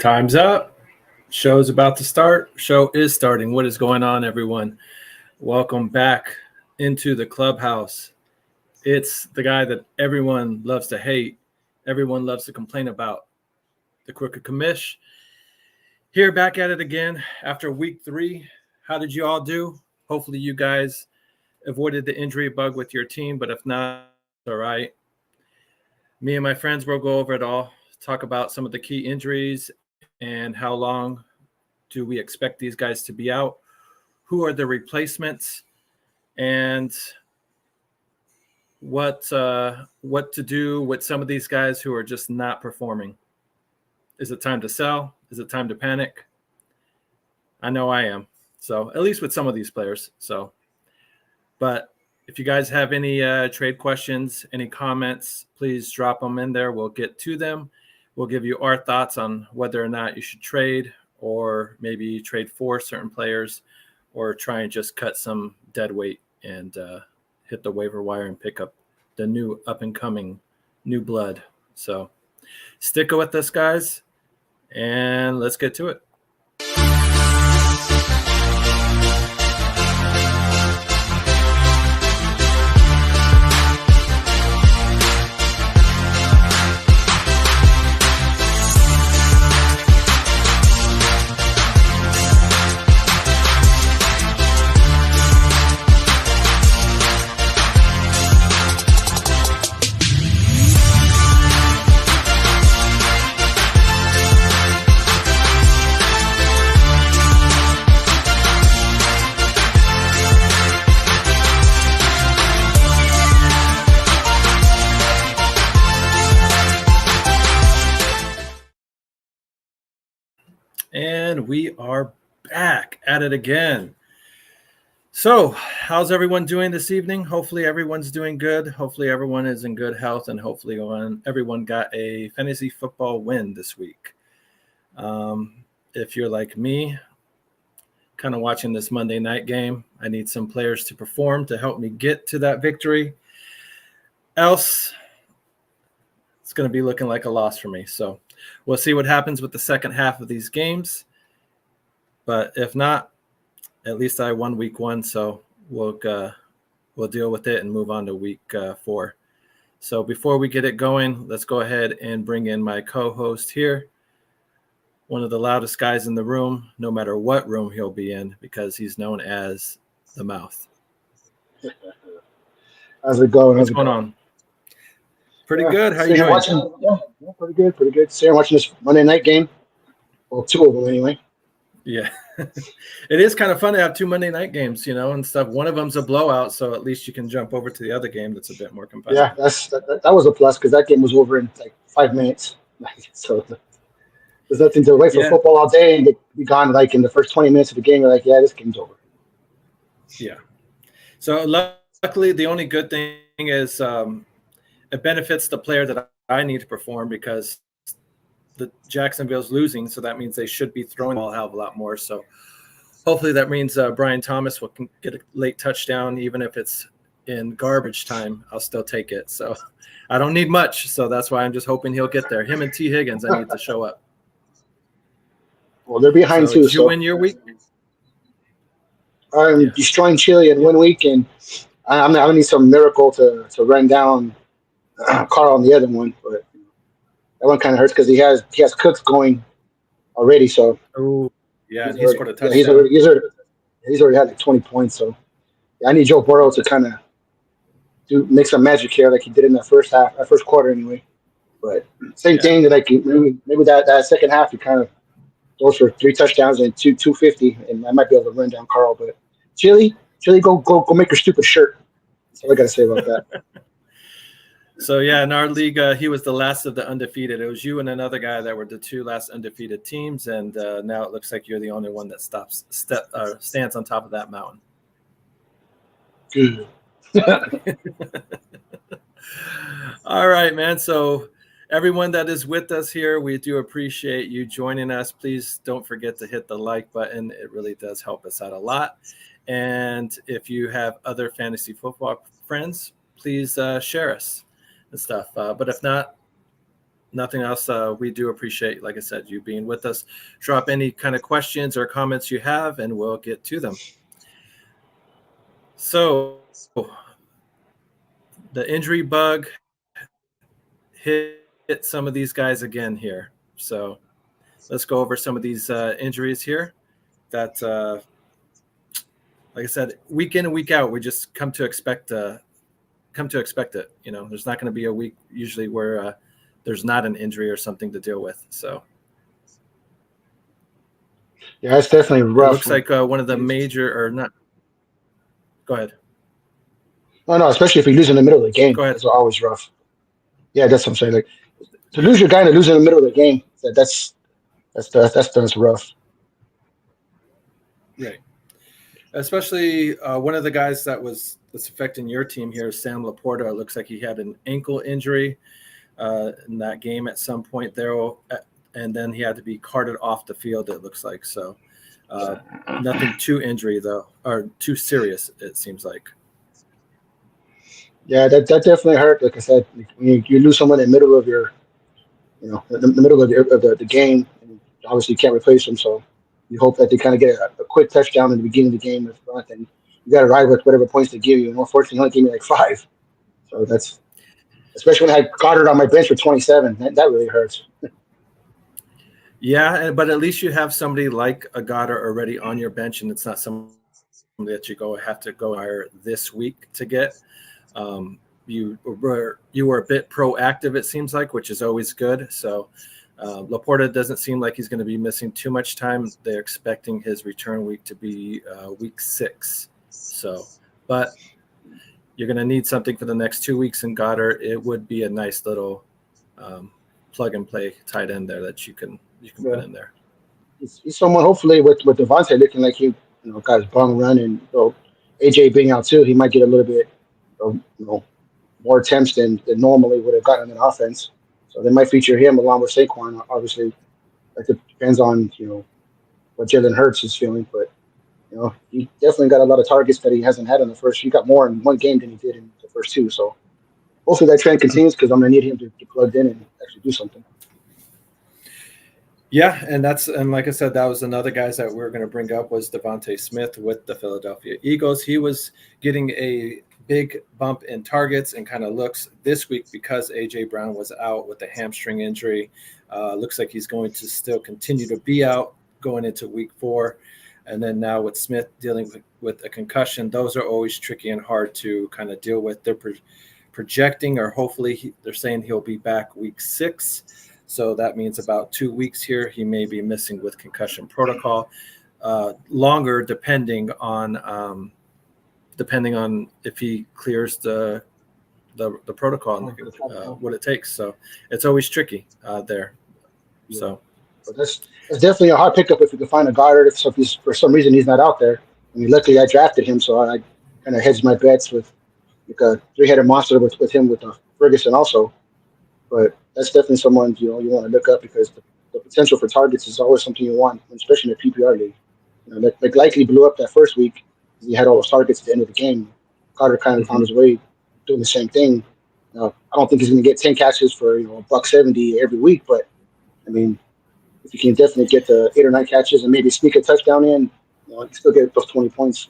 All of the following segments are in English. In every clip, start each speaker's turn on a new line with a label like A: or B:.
A: Time's up. Show's about to start. Show is starting. What is going on, everyone? Welcome back into the Clubhouse. It's the guy that everyone loves to hate, everyone loves to complain about, the Crooked Commish. Here back at it again after week 3. How did you all do? Hopefully you guys avoided the injury bug with your team, but if not, all right. Me and my friends will go over it all, talk about some of the key injuries and how long do we expect these guys to be out, who are the replacements, and what to do with some of these guys who are just not performing. Is it time to sell? Is it time to panic? I know I am. So at least with some of these players. But if you guys have any trade questions, any comments, please drop them in there. We'll get to them. We'll give you our thoughts on whether or not you should trade or maybe trade for certain players or try and just cut some dead weight and hit the waiver wire and pick up the new up-and-coming new blood. So stick with us, guys, and let's get to it. And we are back at it again. So how's everyone doing this evening? Hopefully everyone's doing good. Hopefully everyone is in good health, and hopefully everyone got a fantasy football win this week. If you're like me, kind of watching this Monday night game, I need some players to perform to help me get to that victory. Else, it's going to be looking like a loss for me. So we'll see what happens with the second half of these games. But if not, at least I won week 1, so we'll deal with it and move on to week 4. So before we get it going, let's go ahead and bring in my co-host here, one of the loudest guys in the room, no matter what room he'll be in, because he's known as the Mouth.
B: How's it going?
A: What's going on? Pretty good. How you doing?
B: Pretty good. Sitting watching this Monday night game. Well, 2 of them anyway.
A: Yeah. It is kind of fun to have 2 Monday night games, and stuff. One of them's a blowout, so at least you can jump over to the other game that's a bit more competitive.
B: Yeah, that was a plus because that game was over in like 5 minutes. So there's nothing to wait for football all day and be gone like in the first 20 minutes of the game. You're like, this game's over.
A: Yeah. So luckily, the only good thing is it benefits the player that I need to perform because the Jacksonville's losing, so that means they should be throwing the ball a hell of a lot more. So hopefully that means Brian Thomas will get a late touchdown, even if it's in garbage time. I'll still take it. So I don't need much, so that's why I'm just hoping he'll get there. Him and T. Higgins, I need to show up.
B: Well, they're behind too.
A: Did you win your week?
B: I'm destroying Chile in 1 week, and I'm gonna need some miracle to run down Carl on the other one, but that one kind of hurts because he has Cooks going already. So
A: he scored a touchdown.
B: He's already had like 20 points. So I need Joe Burrow to kind of make some magic here, like he did in the first quarter anyway. But same thing, like maybe that second half he kind of goes for 3 touchdowns and 250, and I might be able to run down Carl. But Chili, go make your stupid shirt. That's all I got to say about that.
A: So, in our league, he was the last of the undefeated. It was you and another guy that were the 2 last undefeated teams, and now it looks like you're the only one that stands on top of that mountain.
B: Good.
A: All right, man. So everyone that is with us here, we do appreciate you joining us. Please don't forget to hit the like button. It really does help us out a lot. And if you have other fantasy football friends, please share us and stuff. But if not, nothing else. We do appreciate, like I said, you being with us. Drop any kind of questions or comments you have, and we'll get to them. So the injury bug hit some of these guys again here. So let's go over some of these injuries here that, like I said, week in and week out, we just come to expect it. You know, there's not going to be a week usually where there's not an injury or something to deal with. So
B: Yeah, it's definitely
A: it
B: rough.
A: looks like one of the major or not. Go ahead.
B: No, no, especially if you lose in the middle of the game,
A: Go ahead.
B: that's always rough. Yeah, that's what I'm saying. Like to lose your guy and lose in the middle of the game, that's rough.
A: Right. Especially one of the guys that's affecting your team here is Sam Laporta. It looks like he had an ankle injury in that game at some point there, and then he had to be carted off the field. It looks like so. Nothing too injury though, or too serious. It seems like.
B: Yeah, that definitely hurt. Like I said, when you lose someone in the middle of your, the middle of the game, and obviously you can't replace them. So you hope that they kind of get a quick touchdown in the beginning of the game. If not, then you got to ride with whatever points they give you. And unfortunately, he only gave me like 5. So that's especially when I had Goddard on my bench for 27. That really hurts.
A: Yeah, but at least you have somebody like a Goddard already on your bench, and it's not somebody that you have to go hire this week to get. You were a bit proactive, it seems like, which is always good. So Laporta doesn't seem like he's going to be missing too much time. They're expecting his return week to be week 6. So, but you're going to need something for the next 2 weeks in Goddard. It would be a nice little plug and play tight end there that you can put in there.
B: He's someone hopefully with Devontae looking like he got his bung run and AJ being out too, he might get a little bit more attempts than normally would have gotten in offense. So they might feature him along with Saquon. Obviously, that depends on what Jalen Hurts is feeling, but he definitely got a lot of targets that he hasn't had in the first. He got more in one game than he did in the first 2. So hopefully that trend continues because I'm gonna need him to plug in and actually do something.
A: Yeah, and like I said, that was another guys that we're going to bring up was Devontae Smith with the Philadelphia Eagles. He was getting a big bump in targets and kind of looks this week because A.J. Brown was out with a hamstring injury. Looks like he's going to still continue to be out going into week 4. And then now with Smith dealing with a concussion, those are always tricky and hard to kind of deal with. They're projecting, or hopefully they're saying he'll be back week 6. So that means about 2 weeks here. He may be missing with concussion protocol. Longer depending on if he clears the protocol and what it takes. So it's always tricky there.
B: Yeah.
A: So,
B: but that's definitely a hard pickup if you can find a Goddard. If he's for some reason he's not out there. I mean, luckily I drafted him, so I kind of hedged my bets with like a 3-headed monster with him with Ferguson also. But that's definitely someone you want to look up because the potential for targets is always something you want, especially in a PPR league. Like likely blew up that first week because he had all those targets at the end of the game. Carter kind of found his way doing the same thing. I don't think he's going to get 10 catches for $170 every week, but I mean, if you can definitely get the 8 or 9 catches and maybe sneak a touchdown in, you can still get those 20 points.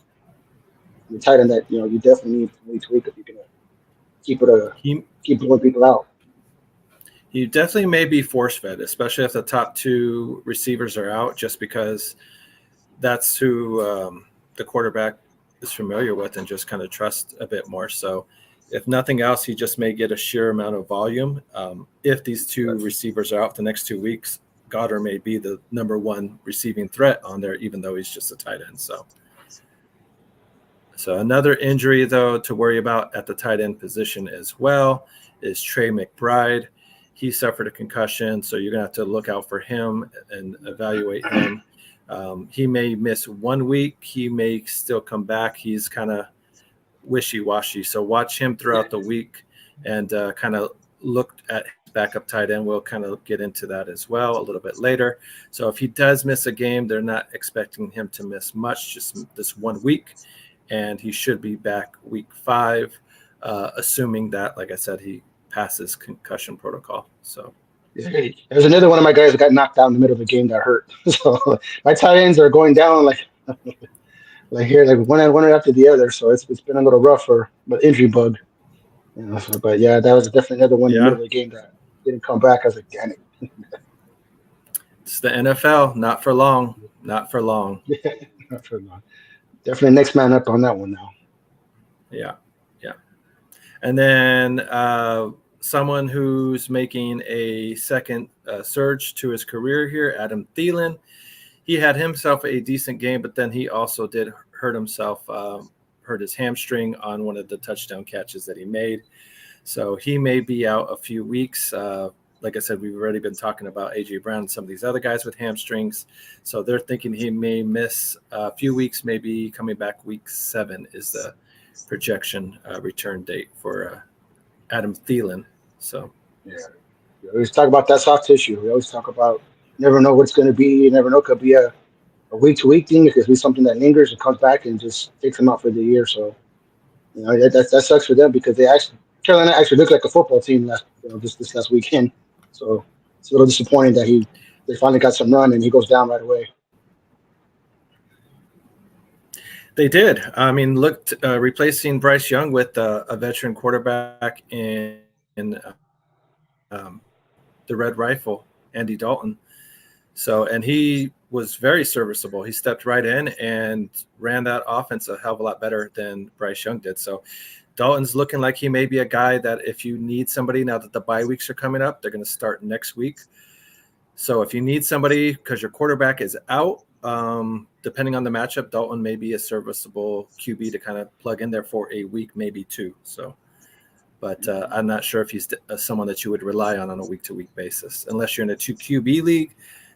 B: The tight end that you definitely need week to week if you're going to keep blowing people out.
A: You definitely may be force fed, especially if the top 2 receivers are out, just because that's who the quarterback is familiar with and just kind of trust a bit more. So if nothing else, he just may get a sheer amount of volume. If these 2 receivers are out the next 2 weeks, Goddard may be the number 1 receiving threat on there, even though he's just a tight end. So another injury, though, to worry about at the tight end position as well is Trey McBride. He suffered a concussion, so you're going to have to look out for him and evaluate him. He may miss 1 week. He may still come back. He's kind of wishy-washy. So watch him throughout the week and kind of look at his backup tight end. We'll kind of get into that as well a little bit later. So if he does miss a game, they're not expecting him to miss much, just this 1 week. And he should be back week 5, assuming that, like I said, he passes concussion protocol. So
B: There's another one of my guys that got knocked out in the middle of the game that hurt. So my tight ends are going down like here, like one right after the other. So it's been a little rough for but injury bug. So, but yeah, that was definitely another one in the
A: Yeah,
B: middle of the game that didn't come back. I was like, damn
A: it's the NFL. Not for long. Not for long.
B: it. Definitely next man up on that one now.
A: Yeah, yeah. And then someone who's making a second surge to his career here, Adam Thielen. He had himself a decent game, but then he also did hurt himself, hurt his hamstring on one of the touchdown catches that he made. So he may be out a few weeks. Like I said, we've already been talking about A.J. Brown and some of these other guys with hamstrings. So they're thinking he may miss a few weeks, maybe coming back week 7 is the projection return date for Adam Thielen. So
B: Yeah. We always talk about that soft tissue. We always talk about never know what it's going to be. You never know. It could be a week to week thing. It could be something that lingers and comes back and just takes them out for the year. So that sucks for them because they actually Carolina actually looked like a football team this last weekend. So it's a little disappointing that they finally got some run and he goes down right away.
A: they did. I mean, looked replacing Bryce Young with a veteran quarterback in the Red Rifle, Andy Dalton. So, and he was very serviceable. He stepped right in and ran that offense a hell of a lot better than Bryce Young did. So, Dalton's looking like he may be a guy that if you need somebody now that the bye weeks are coming up, they're going to start next week. So, if you need somebody because your quarterback is out, depending on the matchup, Dalton may be a serviceable QB to kind of plug in there for a week, maybe 2. So, but I'm not sure if he's someone that you would rely on a week-to-week basis. Unless you're in a 2 QB league,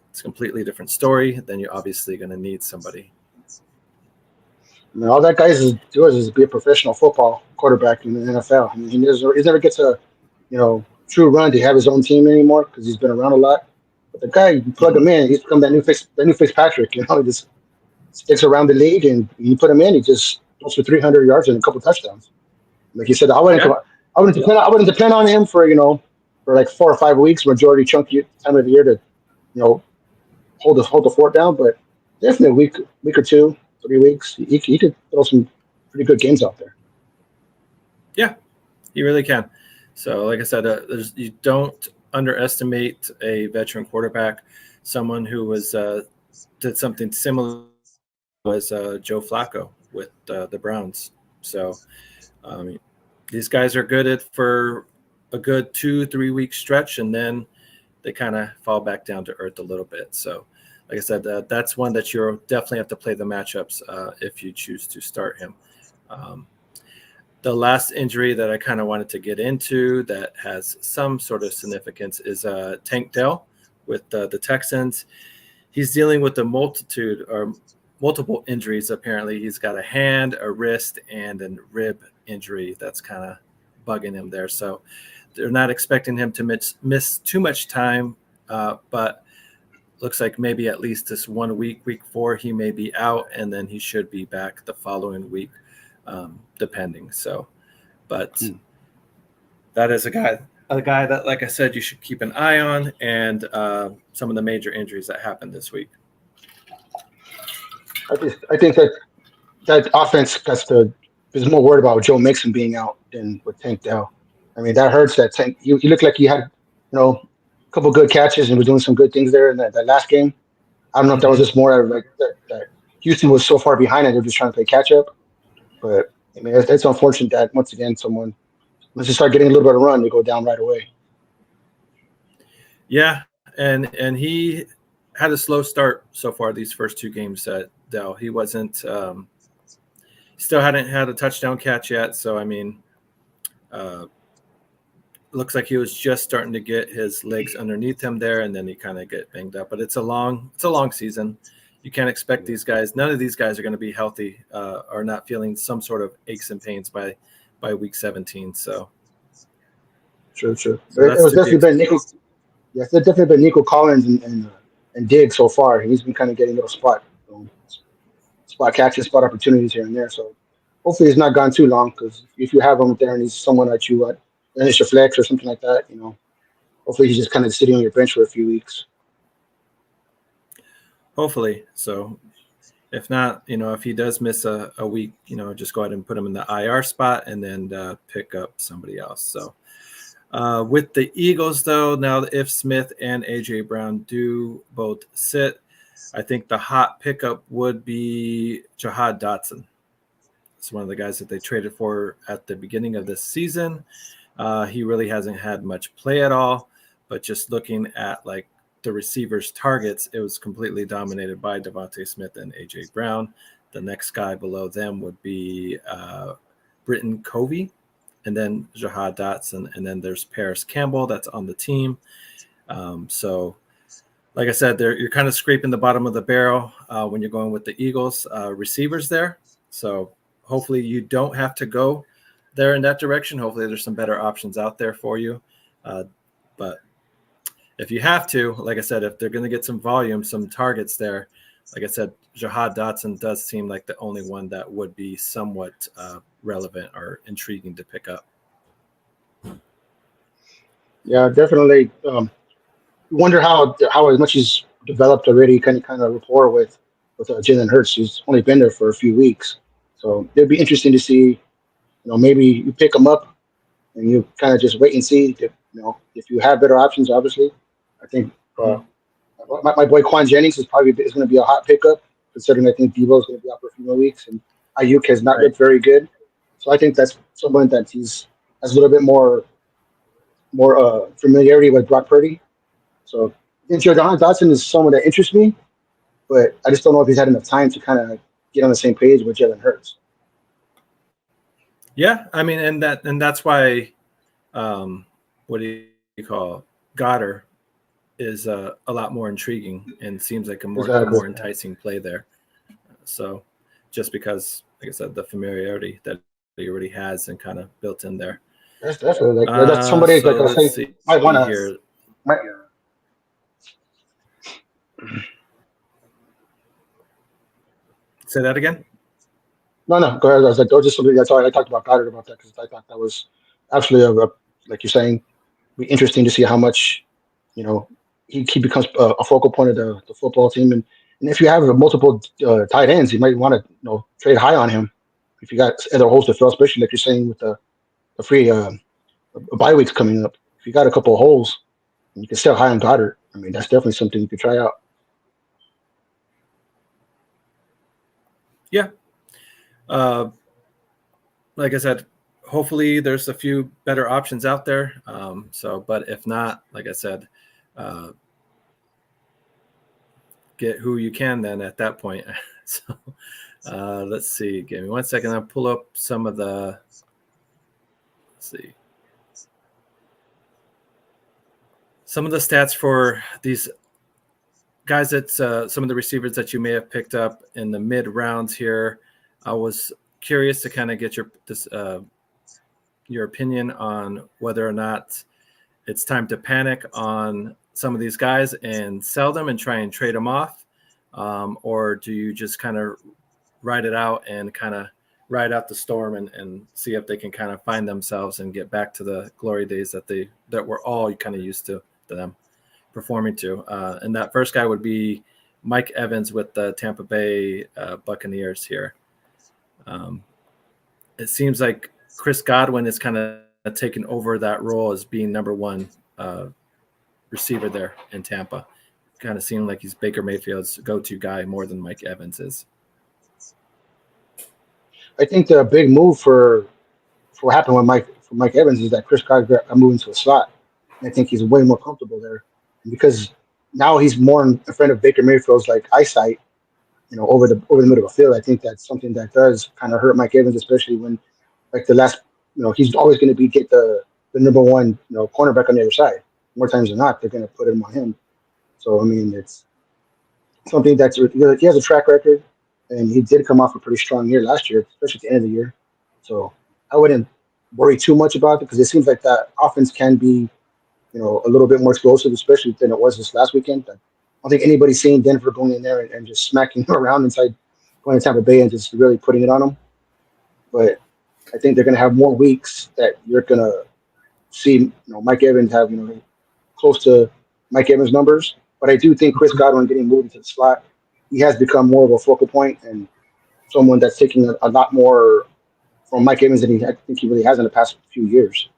A: it's a completely different story. Then you're obviously going to need somebody.
B: I mean, all that guy does is be a professional football quarterback in the NFL. I mean, he never gets a true run to have his own team anymore because he's been around a lot. But the guy, you plug him in, he's become that new Fitzpatrick. He just sticks around the league, and you put him in, he just goes for 300 yards and a couple touchdowns. Like you said, I wouldn't depend on him for like 4 or 5 weeks, majority chunky time of the year to hold the fort down. But definitely a week or 2, 3 weeks, he could throw some pretty good games out there.
A: Yeah, he really can. So, like I said, you don't underestimate a veteran quarterback. Someone who did something similar was Joe Flacco with the Browns. So, these guys are good for a good 2-3 week stretch, and then they kind of fall back down to earth a little bit. So, like I said, that's one that you'll definitely have to play the matchups if you choose to start him. The last injury that I kind of wanted to get into that has some sort of significance is Tank Dell with the Texans. He's dealing with multiple injuries. Apparently, he's got a hand, a wrist, and a rib injury that's kind of bugging him there. So they're not expecting him to miss too much time, but looks like maybe at least this 1 week, week 4, he may be out, and then he should be back the following week, depending. So, but that is a guy that, like I said, you should keep an eye on, and some of the major injuries that happened this week.
B: I think that offense is more worried about Joe Mixon being out than with Tank Dell. I mean, that hurts. That Tank, he looked like he had a couple good catches and was doing some good things there in that last game. I don't know if that was just more like that Houston was so far behind and they're just trying to play catch up. But I mean, it's unfortunate that once again once you start getting a little bit of run, they go down right away.
A: Yeah, and he had a slow start so far these first 2 games at Dell. He wasn't still hadn't had a touchdown catch yet. So, I mean, looks like he was just starting to get his legs underneath him there, and then he kind of get banged up. But it's a long season. You can't expect these guys. None of these guys are going to be healthy or not feeling some sort of aches and pains by week 17. So,
B: Sure. It was definitely been Nico. Yeah, it's definitely been Nico Collins and Diggs so far. He's been kind of getting little spot catches, spot opportunities here and there. So hopefully he's not gone too long because if you have him there and he's someone that and it's your flex or something like that, hopefully he's just kind of sitting on your bench for a few weeks.
A: Hopefully. So if not, if he does miss a week, just go ahead and put him in the IR spot and then pick up somebody else. So with the Eagles, though, now if Smith and AJ Brown do both sit, I think the hot pickup would be Jahan Dotson. It's one of the guys that they traded for at the beginning of this season. He really hasn't had much play at all, but just looking at like the receivers' targets, it was completely dominated by Devontae Smith and AJ Brown. The next guy below them would be Britton Covey, and then Jahan Dotson, and then there's Paris Campbell that's on the team. So, like I said, you're kind of scraping the bottom of the barrel when you're going with the Eagles receivers there. So hopefully you don't have to go there in that direction. Hopefully there's some better options out there for you. But if you have to, like I said, if they're going to get some volume, some targets there, like I said, Jahan Dotson does seem like the only one that would be somewhat relevant or intriguing to pick up.
B: Yeah, definitely. Wonder how much he's developed already, kind of rapport with Jalen Hurts. He's only been there for a few weeks, so it'd be interesting to see. Maybe you pick him up and you kind of just wait and see. If you have better options, obviously. I think my boy Quan Jennings is going to be a hot pickup, considering I think Debo is going to be out for a few more weeks, and Ayuk has not looked very good. So I think that's someone that has a little bit more familiarity with Brock Purdy. So Jahan Dotson is someone that interests me, but I just don't know if he's had enough time to kind of get on the same page with Jalen Hurts.
A: Yeah, I mean, and that's why, what do you call Goddard is a lot more intriguing and seems like a more enticing play there. So just because, like I said, the familiarity that he already has and kind of built in there.
B: That's definitely that's somebody
A: so
B: like I say might want to.
A: Say that again.
B: No, go ahead. I was like, there was just something that's all right. I talked about Goddard about that because I thought that was absolutely like you're saying, be interesting to see how much, he becomes a focal point of the football team. And if you have multiple tight ends, you might want to trade high on him if you got other holes to fill, especially like you're saying with the free bye weeks coming up. If you got a couple of holes, and you can sell high on Goddard. I mean, that's definitely something you could try out.
A: Yeah. Like I said, hopefully there's a few better options out there. But if not, like I said, get who you can then at that point. So let's see. Give me 1 second. I'll pull up some of the. Let's see. Some of the stats for these guys that some of the receivers that you may have picked up in the mid rounds here. I was curious to kind of get your opinion on whether or not it's time to panic on some of these guys and sell them and try and trade them off, or do you just kind of ride it out and kind of ride out the storm and see if they can kind of find themselves and get back to the glory days that we're all kind of used to them performing to. And that first guy would be Mike Evans with the Tampa Bay Buccaneers here. It seems like Chris Godwin is kind of taken over that role as being number one receiver there in Tampa. Kind of seeming like he's Baker Mayfield's go-to guy more than Mike Evans is.
B: I think the big move for what happened with Mike Evans is that Chris Godwin got moved into a slot. And I think he's way more comfortable there. And because now he's more in front of Baker Mayfield's like eyesight, over the middle of the field. I think that's something that does kind of hurt Mike Evans, especially when like the last, he's always going to get the number one, cornerback on the other side. More times than not, they're going to put him on him. So, I mean, it's something that's, he has a track record, and he did come off a pretty strong year last year, especially at the end of the year. So I wouldn't worry too much about it because it seems like that offense can be, a little bit more explosive, especially than it was this last weekend. I don't think anybody's seen Denver going in there and just smacking around inside going to Tampa Bay and just really putting it on them. But I think they're going to have more weeks that you're going to see, Mike Evans have, close to Mike Evans' numbers. But I do think Chris Godwin getting moved into the slot, he has become more of a focal point and someone that's taking a lot more from Mike Evans than I think he really has in the past few years.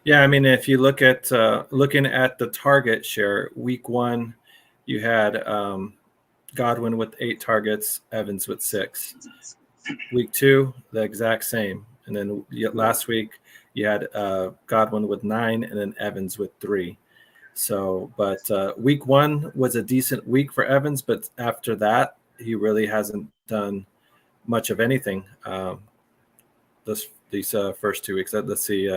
A: Yeah, I mean, if you look at looking at the target share, week 1, you had Godwin with 8 targets, Evans with 6. Week 2, the exact same. And then last week, you had Godwin with 9 and then Evans with 3. So, but week 1 was a decent week for Evans, but after that, he really hasn't done much of anything these first 2 weeks. Let's see,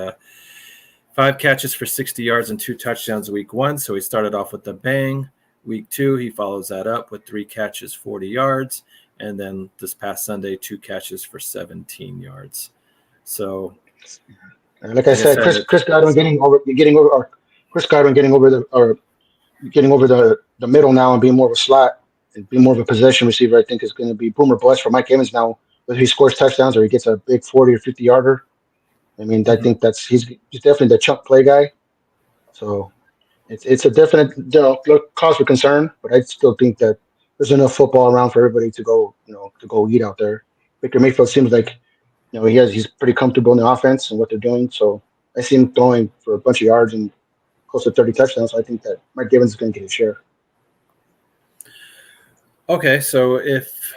A: 5 catches for 60 yards and 2 touchdowns week 1. So he started off with a bang. Week 2, he follows that up with 3 catches, 40 yards. And then this past Sunday, 2 catches for 17 yards. So,
B: like I said, Chris Godwin getting over the middle now and being more of a slot and being more of a possession receiver. I think is going to be boom or bust for Mike Evans now. Whether he scores touchdowns or he gets a big 40 or 50 yarder. I mean, I think he's definitely the chunk play guy. So it's a definite cause for concern, but I still think that there's enough football around for everybody to go eat out there. Baker Mayfield seems like he's pretty comfortable in the offense and what they're doing. So I see him throwing for a bunch of yards and close to 30 touchdowns. So I think that Mike Evans is going to get his share.
A: Okay, so if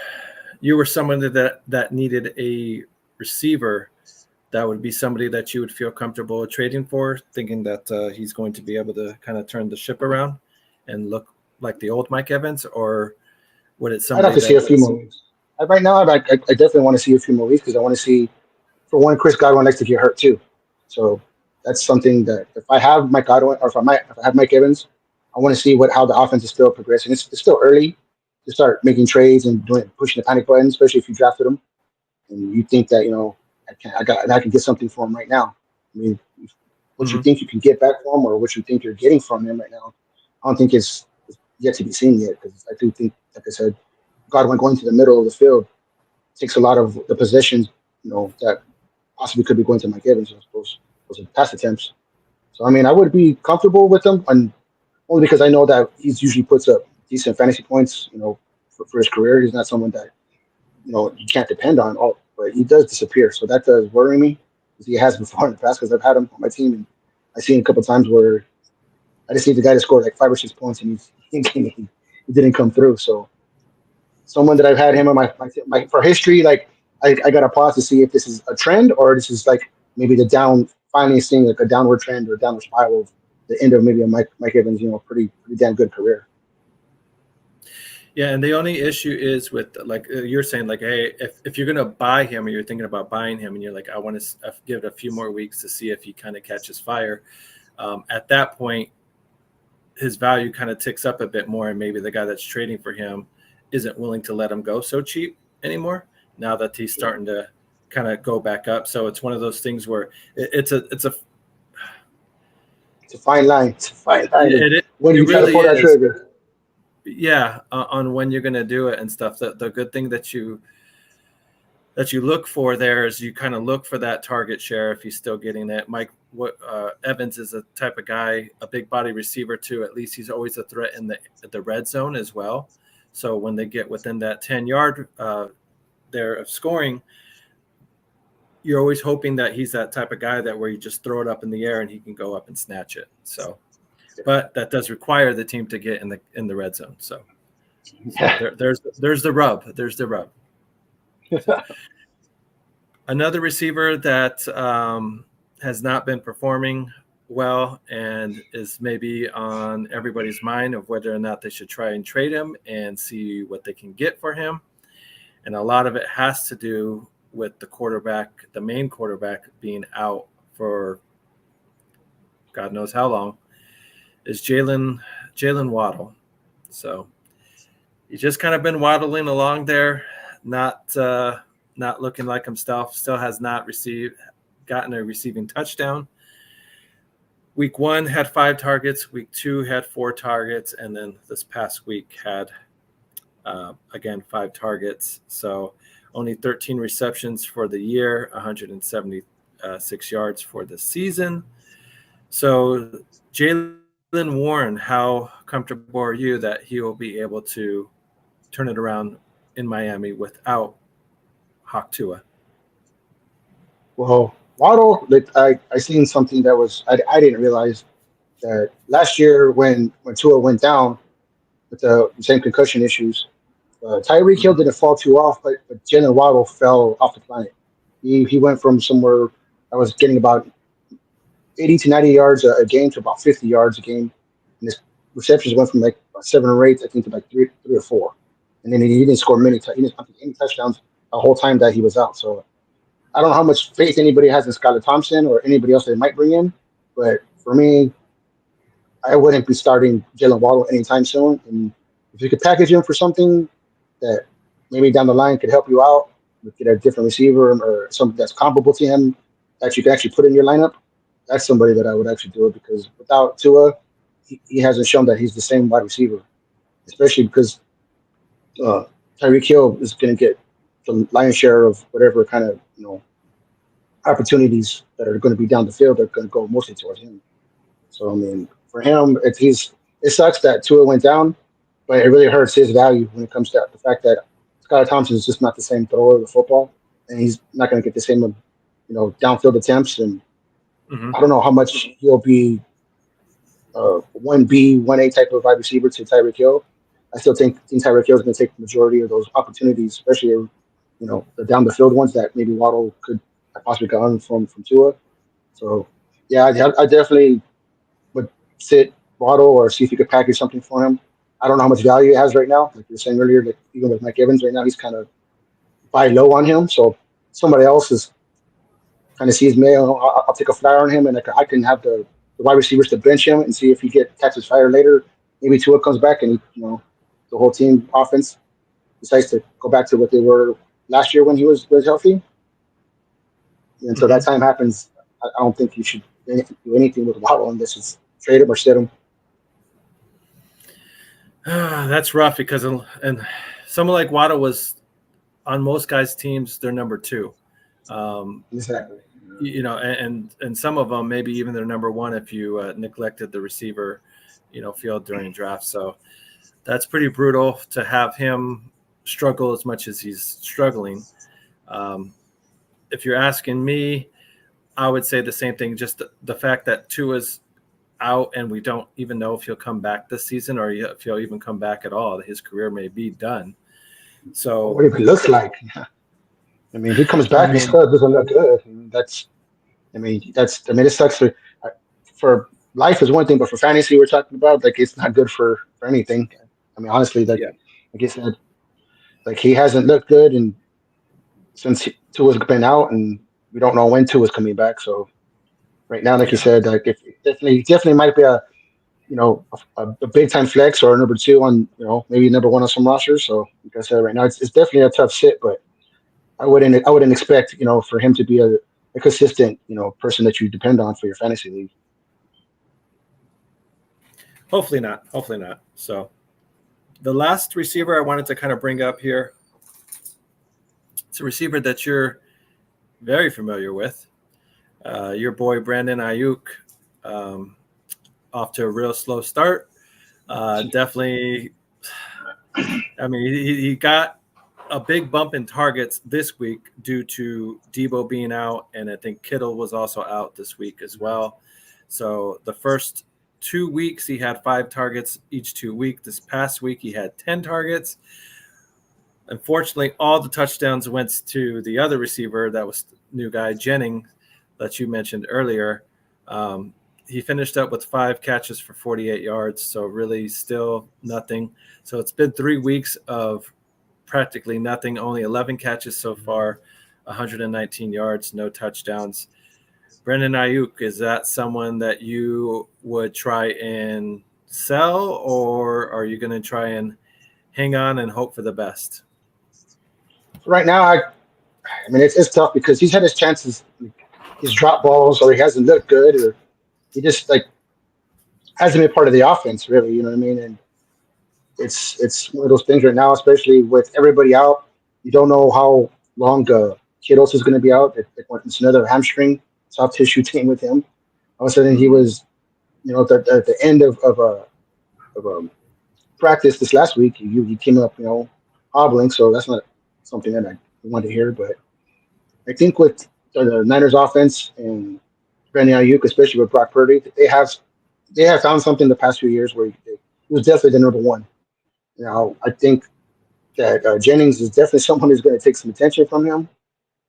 A: you were someone that needed a receiver, that would be somebody that you would feel comfortable trading for, thinking that he's going to be able to kind of turn the ship around and look like the old Mike Evans, or would it somebody?
B: I'd have to see a few more weeks. Right now, I definitely want to see a few more weeks because I want to see, for one, Chris Godwin likes to get hurt too. So that's something that if I have Mike Godwin or if I have Mike Evans, I want to see how the offense is still progressing. It's still early to start making trades and pushing the panic button, especially if you drafted him and you think that I can get something for him right now. I mean, what you think you can get back from him or what you think you're getting from him right now, I don't think it's yet to be seen yet because I do think, like I said, Godwin going to the middle of the field takes a lot of the possessions, that possibly could be going to Mike Evans, those pass attempts. So, I mean, I would be comfortable with him, and only because I know that he's usually puts up decent fantasy points, for his career. He's not someone that, you can't depend on, but he does disappear. So that does worry me, as he has before in the past, because I've had him on my team, and I've seen a couple of times where I just need the guy to score like 5 or 6 points, and he didn't come through. So someone that I've had him on my for history, like I got to pause to see if this is a trend or this is like maybe finally seeing like a downward trend or a downward spiral of the end of maybe a Mike Evans, pretty damn good career.
A: Yeah, and the only issue is with, like you're saying, like, hey, if you're going to buy him or you're thinking about buying him and you're like, I want to give it a few more weeks to see if he kind of catches fire. At that point, his value kind of ticks up a bit more, and maybe the guy that's trading for him isn't willing to let him go so cheap anymore now that he's starting to kind of go back up. So it's one of those things where it's a
B: fine line. It's a fine line. When you try
A: really
B: to pull that trigger.
A: Yeah, on when you're going to do it and stuff. The good thing that you look for there is you kind of look for that target share if he's still getting that. Evans is a type of guy, a big body receiver too. At least he's always a threat in the red zone as well. So when they get within that 10-yard there of scoring, you're always hoping that he's that type of guy that where you just throw it up in the air and he can go up and snatch it. So, but that does require the team to get in the red zone. So there's the rub. There's the rub. Another receiver that has not been performing well and is maybe on everybody's mind of whether or not they should try and trade him and see what they can get for him. And a lot of it has to do with the main quarterback being out for God knows how long, is Jalen Waddle. So he's just kind of been waddling along there, not looking like himself. Still has not gotten a receiving touchdown. Week 1 had 5 targets. Week 2 had 4 targets, and then this past week had again 5 targets. So only 13 receptions for the year, 176 yards for the season. So Jalen Warren, how comfortable are you that he will be able to turn it around in Miami without Hawk Tua?
B: Well, Waddle, I seen something that was I didn't realize that last year when Tua went down with the same concussion issues, Tyreek Hill
A: Mm-hmm.
B: didn't fall too off, but Jalen Waddle fell off the planet. He went from somewhere I was getting about 80 to 90 yards a game to about 50 yards a game, and his receptions went from like 7 or 8, I think, to like three or four, and then he didn't score he didn't have any touchdowns the whole time that he was out. So I don't know how much faith anybody has in Skylar Thompson or anybody else they might bring in, but for me, I wouldn't be starting Jalen Waddle anytime soon. And if you could package him for something that maybe down the line could help you out, get a different receiver or something that's comparable to him that you can actually put in your lineup, that's somebody that I would actually do it because without Tua, he hasn't shown that he's the same wide receiver, especially because uh, Tyreek Hill is going to get the lion's share of whatever kind of opportunities that are going to be down the field are going to go mostly towards him. So I mean, for him, it sucks that Tua went down, but it really hurts his value when it comes to the fact that Skylar Thompson is just not the same thrower of the football, and he's not going to get the same downfield attempts. And
A: Mm-hmm.
B: I don't know how much he'll be 1B, 1A type of wide receiver to Tyreek Hill. I still think Tyreek Hill is going to take the majority of those opportunities, especially the down the field ones that maybe Waddle could possibly get on from Tua. So yeah, I definitely would sit Waddle or see if you could package something for him. I don't know how much value it has right now. Like you were saying earlier, like even with Mike Evans right now, he's kind of buy low on him. So somebody else is kind of sees me. I'll take a flyer on him, and I can have the wide receivers to bench him and see if he catches fire later. Maybe Tua comes back and the whole team offense decides to go back to what they were last year when he was healthy. Until that
A: Mm-hmm.
B: time happens, I don't think you should do anything with Waddle unless it's trade him or sit him.
A: That's rough because and someone like Waddle was on most guys' teams, they're number two.
B: Exactly.
A: And some of them maybe even they're number one if you neglected the receiver, field during draft. So that's pretty brutal to have him struggle as much as he's struggling. If you're asking me, I would say the same thing. Just the fact that Tua's out and we don't even know if he'll come back this season or if he'll even come back at all. His career may be done. So
B: What it looks like. I mean, if he comes
A: I
B: back and
A: mean,
B: still doesn't look good, it sucks for life is one thing, but for fantasy we're talking about, like it's not good for anything. I mean, honestly, like
A: yeah,
B: I said, like he hasn't looked good, and since Tua's been out, and we don't know when Tua's coming back. So right now, like you
A: yeah.
B: said, like if definitely might be a big time flex or a number two on maybe number one on some rosters. So like I said, right now it's definitely a tough sit, but I wouldn't expect for him to be a consistent person that you depend on for your fantasy league.
A: Hopefully not. Hopefully not. So the last receiver I wanted to kind of bring up here, it's a receiver that you're very familiar with. Your boy Brandon Ayuk, off to a real slow start. Definitely, I mean, he got a big bump in targets this week due to Debo being out, and I think Kittle was also out this week as well. So the first 2 weeks he had 5 targets each 2 weeks. This past week he had 10 targets. Unfortunately, all the touchdowns went to the other receiver, that was new guy Jennings that you mentioned earlier. He finished up with 5 catches for 48 yards, so really still nothing. So it's been 3 weeks of practically nothing, only 11 catches so far, 119 yards, no touchdowns. Brandon Ayuk, is that someone that you would try and sell, or are you going to try and hang on and hope for the best?
B: Right now, I mean it's tough because he's had his chances, his drop balls, or he hasn't looked good, or he just like hasn't been part of the offense really. You know what I mean? And it's one of those things right now, especially with everybody out. You don't know how long Kittles is going to be out. It's another hamstring soft tissue thing with him. All of a sudden, he was, at the end of practice this last week, he came up, hobbling. So that's not something that I wanted to hear. But I think with the Niners offense and Brandon Ayuk, especially with Brock Purdy, they have found something the past few years where he was definitely the number one. I think that Jennings is definitely someone who's going to take some attention from him,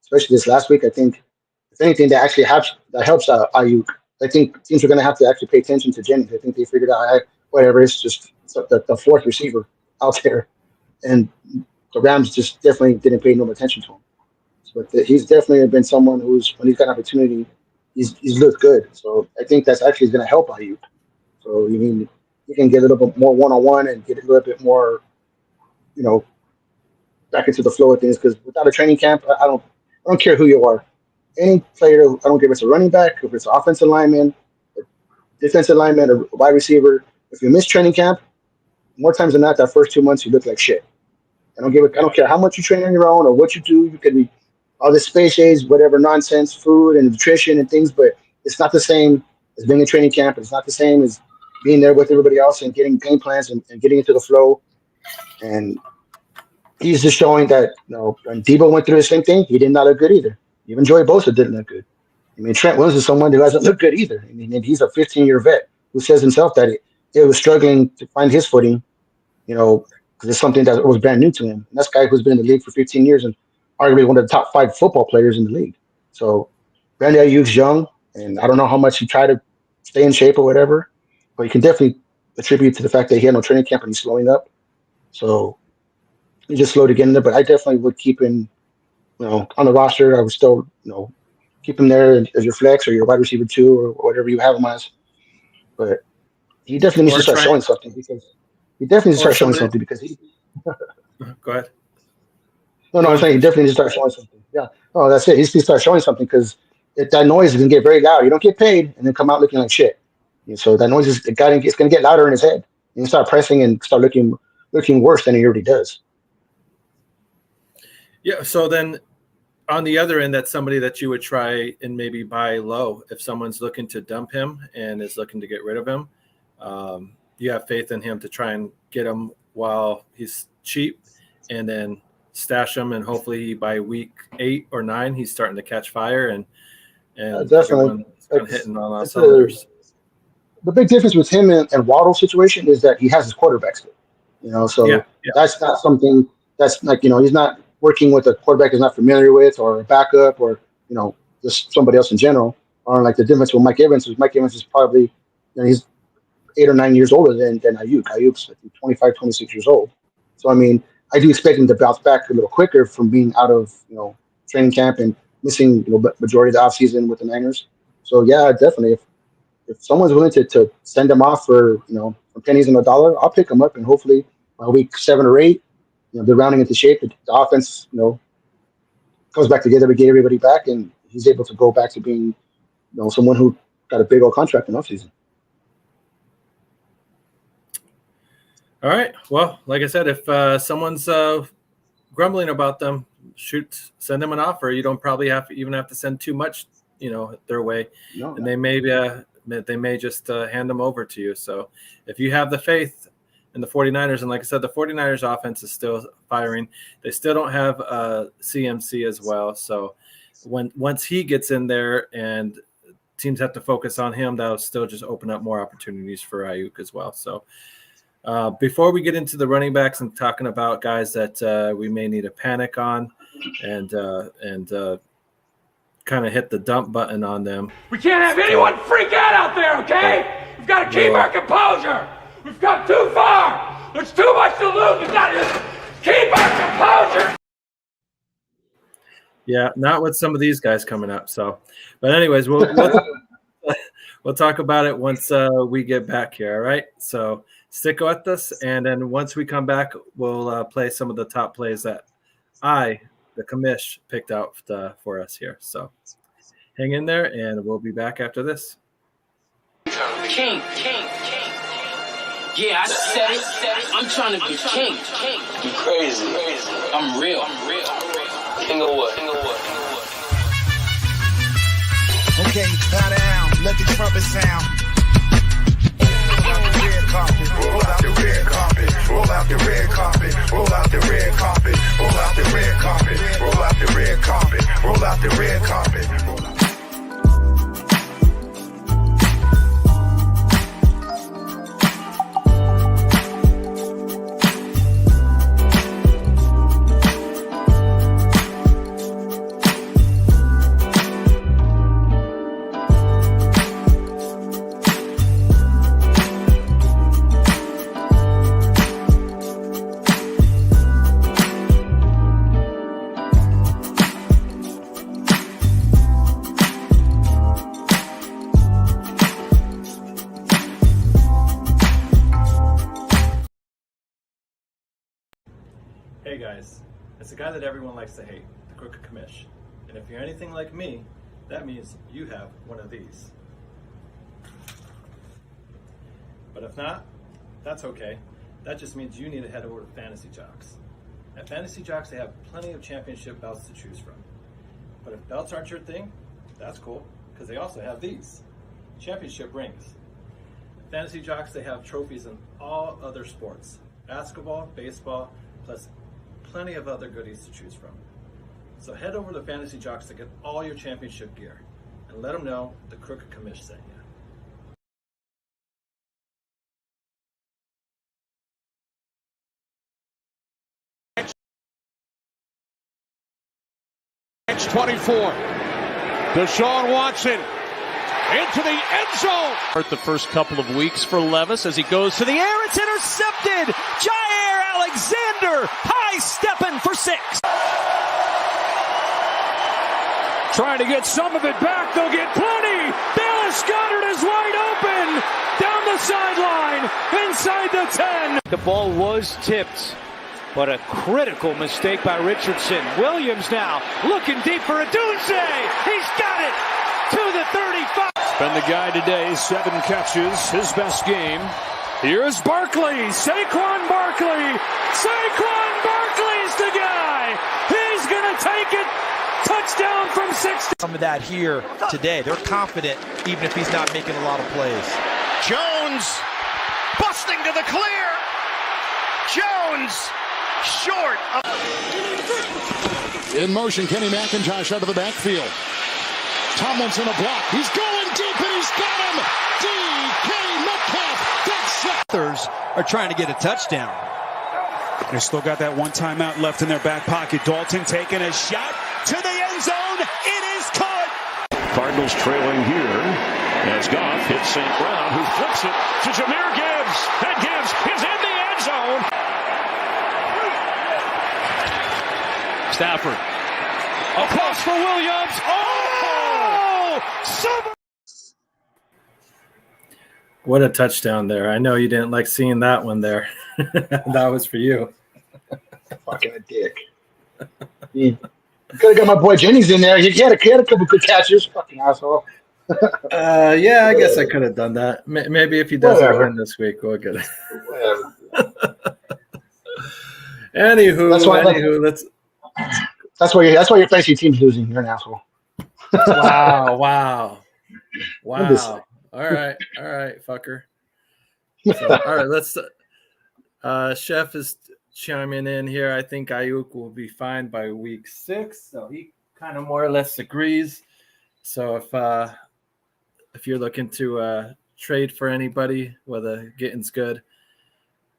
B: especially this last week. I think if anything that actually helps Ayuk, I think teams are going to have to actually pay attention to Jennings. I think they figured out whatever, it's just the fourth receiver out there, and the Rams just definitely didn't pay no attention to him. But he's definitely been someone who's, when he's got an opportunity, he's looked good. So I think that's actually going to help Ayuk. So you can get a little bit more one-on-one and get a little bit more, back into the flow of things. Because without a training camp, I don't care who you are. Any player, I don't care if it's a running back, if it's an offensive lineman, a defensive lineman, a wide receiver. If you miss training camp, more times than not, that first 2 months you look like shit. I don't care how much you train on your own or what you do. You could be all this space age, whatever nonsense, food and nutrition and things, but it's not the same as being in training camp. It's not the same as being there with everybody else and getting game plans and getting into the flow. And he's just showing that, when Debo went through the same thing, he did not look good either. Even Joey Bosa didn't look good. I mean, Trent Williams is someone who hasn't looked good either. I mean, and he's a 15-year vet who says himself that he was struggling to find his footing, because it's something that was brand new to him. And that's a guy who's been in the league for 15 years and arguably one of the top 5 football players in the league. So Brandon Ayuk's young, and I don't know how much he tried to stay in shape or whatever, but you can definitely attribute to the fact that he had no training camp and he's slowing up. So he just slowed again there, but I definitely would keep him, on the roster. I would still, keep him there as your flex or your wide receiver 2 or whatever you have him as. But he definitely needs to start showing something because he.
A: Go ahead.
B: No, I'm saying he definitely needs to start showing something. Yeah. Oh, that's it. He needs to start showing something because that noise is going to get very loud. You don't get paid and then come out looking like shit. And so that noise it's going to get louder in his head. And you start pressing and start looking worse than he already does.
A: Yeah. So then on the other end, that's somebody that you would try and maybe buy low. If someone's looking to dump him and is looking to get rid of him, you have faith in him to try and get him while he's cheap and then stash him, and hopefully by week 8 or 9 he's starting to catch fire and
B: definitely
A: hitting on all cylinders.
B: The big difference with him and Waddle's situation is that he has his quarterback still, so that's not something that's like, he's not working with a quarterback he's not familiar with or a backup or just somebody else in general. Or like the difference with Mike Evans is probably, he's 8 or 9 years older than Ayuk. Ayuk's 25, 26 years old. So I mean, I do expect him to bounce back a little quicker from being out of training camp and missing majority of the offseason with the Niners. So yeah, definitely. If someone's willing to send him off for pennies on the dollar, I'll pick him up, and hopefully by week 7 or 8, they're rounding into shape. The offense comes back together. We get everybody back, and he's able to go back to being someone who got a big old contract in offseason.
A: All right. Well, like I said, if someone's grumbling about them, send them an offer. You don't probably have to send too much, their way, and they may just hand them over to you. So if you have the faith in the 49ers, and like I said, the 49ers offense is still firing. They still don't have CMC as well. So once he gets in there and teams have to focus on him, that'll still just open up more opportunities for Ayuk as well. So. Before we get into the running backs and talking about guys that we may need to panic on and kind of hit the dump button on them.
C: We can't have anyone freak out there, okay? We've got to keep our composure. We've come too far. There's too much to lose. We've got to keep our composure.
A: Yeah, not with some of these guys coming up. So, but anyways, we'll talk about it once we get back here. All right. So. Stick with us, and then once we come back, we'll play some of the top plays that the commish, picked out for us here. So hang in there, and we'll be back after this.
D: King. Yeah, I said it. I'm trying to be king.
E: You crazy.
D: I'm real.
E: King of what?
F: Okay, bow down.
E: let the trumpet sound. Roll out the red carpet, roll out the red carpet, roll out the red carpet, roll out the red carpet, roll out the red carpet, roll out the red carpet, roll out.
A: Hey guys, it's the guy that everyone likes to hate, the Crooked Commish. And if you're anything like me, that means you have one of these. But if not, that's okay. That just means you need to head over to Fantasy Jocks. At Fantasy Jocks, they have plenty of championship belts to choose from. But if belts aren't your thing, that's cool, because they also have these, championship rings. At Fantasy Jocks, they have trophies in all other sports, basketball, baseball, plus plenty of other goodies to choose from. So head over to Fantasy Jocks to get all your championship gear and let them know the Crooked Commish sent you.
F: It's 24. Deshaun Watson into the end zone. The first couple of weeks for Levis as he goes to the air. It's intercepted. Jair Alexander high stepping for 6. Trying to get some of it back. They'll get plenty. Dallas Goedert is wide open. Down the sideline. Inside the 10. The ball was tipped. But a critical mistake by Richardson. Williams now looking deep for Adunze. He's got it to the 35. Been the guy today, 7 catches, his best game. Here's Barkley, Saquon Barkley. Saquon Barkley's the guy. He's going to take it. Touchdown from 60.
G: Some of that here today. They're confident even if he's not making a lot of plays.
F: Jones busting to the clear. Jones short.
H: In motion, Kenny McIntosh out of the backfield. Tomlinson a block. He's going deep and he's got him. DK Metcalf. Dead set.
G: Others are trying to get a touchdown.
I: They still got that one timeout left in their back pocket. Dalton taking a shot to the end zone. It is caught.
F: Cardinals trailing here as Goff hits St. Brown, who flips it to Jahmyr Gibbs. And Gibbs is in the end zone. Stafford. A pass for Williams. Oh!
A: What a touchdown there. I know you didn't like seeing that one there. That was for you.
B: Fucking a dick. You could have got my boy Jennings in there. He had a couple good catches. Fucking asshole.
A: Yeah, I guess I could have done that. Maybe if he doesn't win this week, we'll get it. Anywho,
B: that's why your fantasy team's losing. You're an asshole.
A: Wow. All right, fucker. So, all right, let's. Chef is chiming in here. I think Ayuk will be fine by week 6, so he kind of more or less agrees. So if you're looking to trade for anybody, whether getting's good,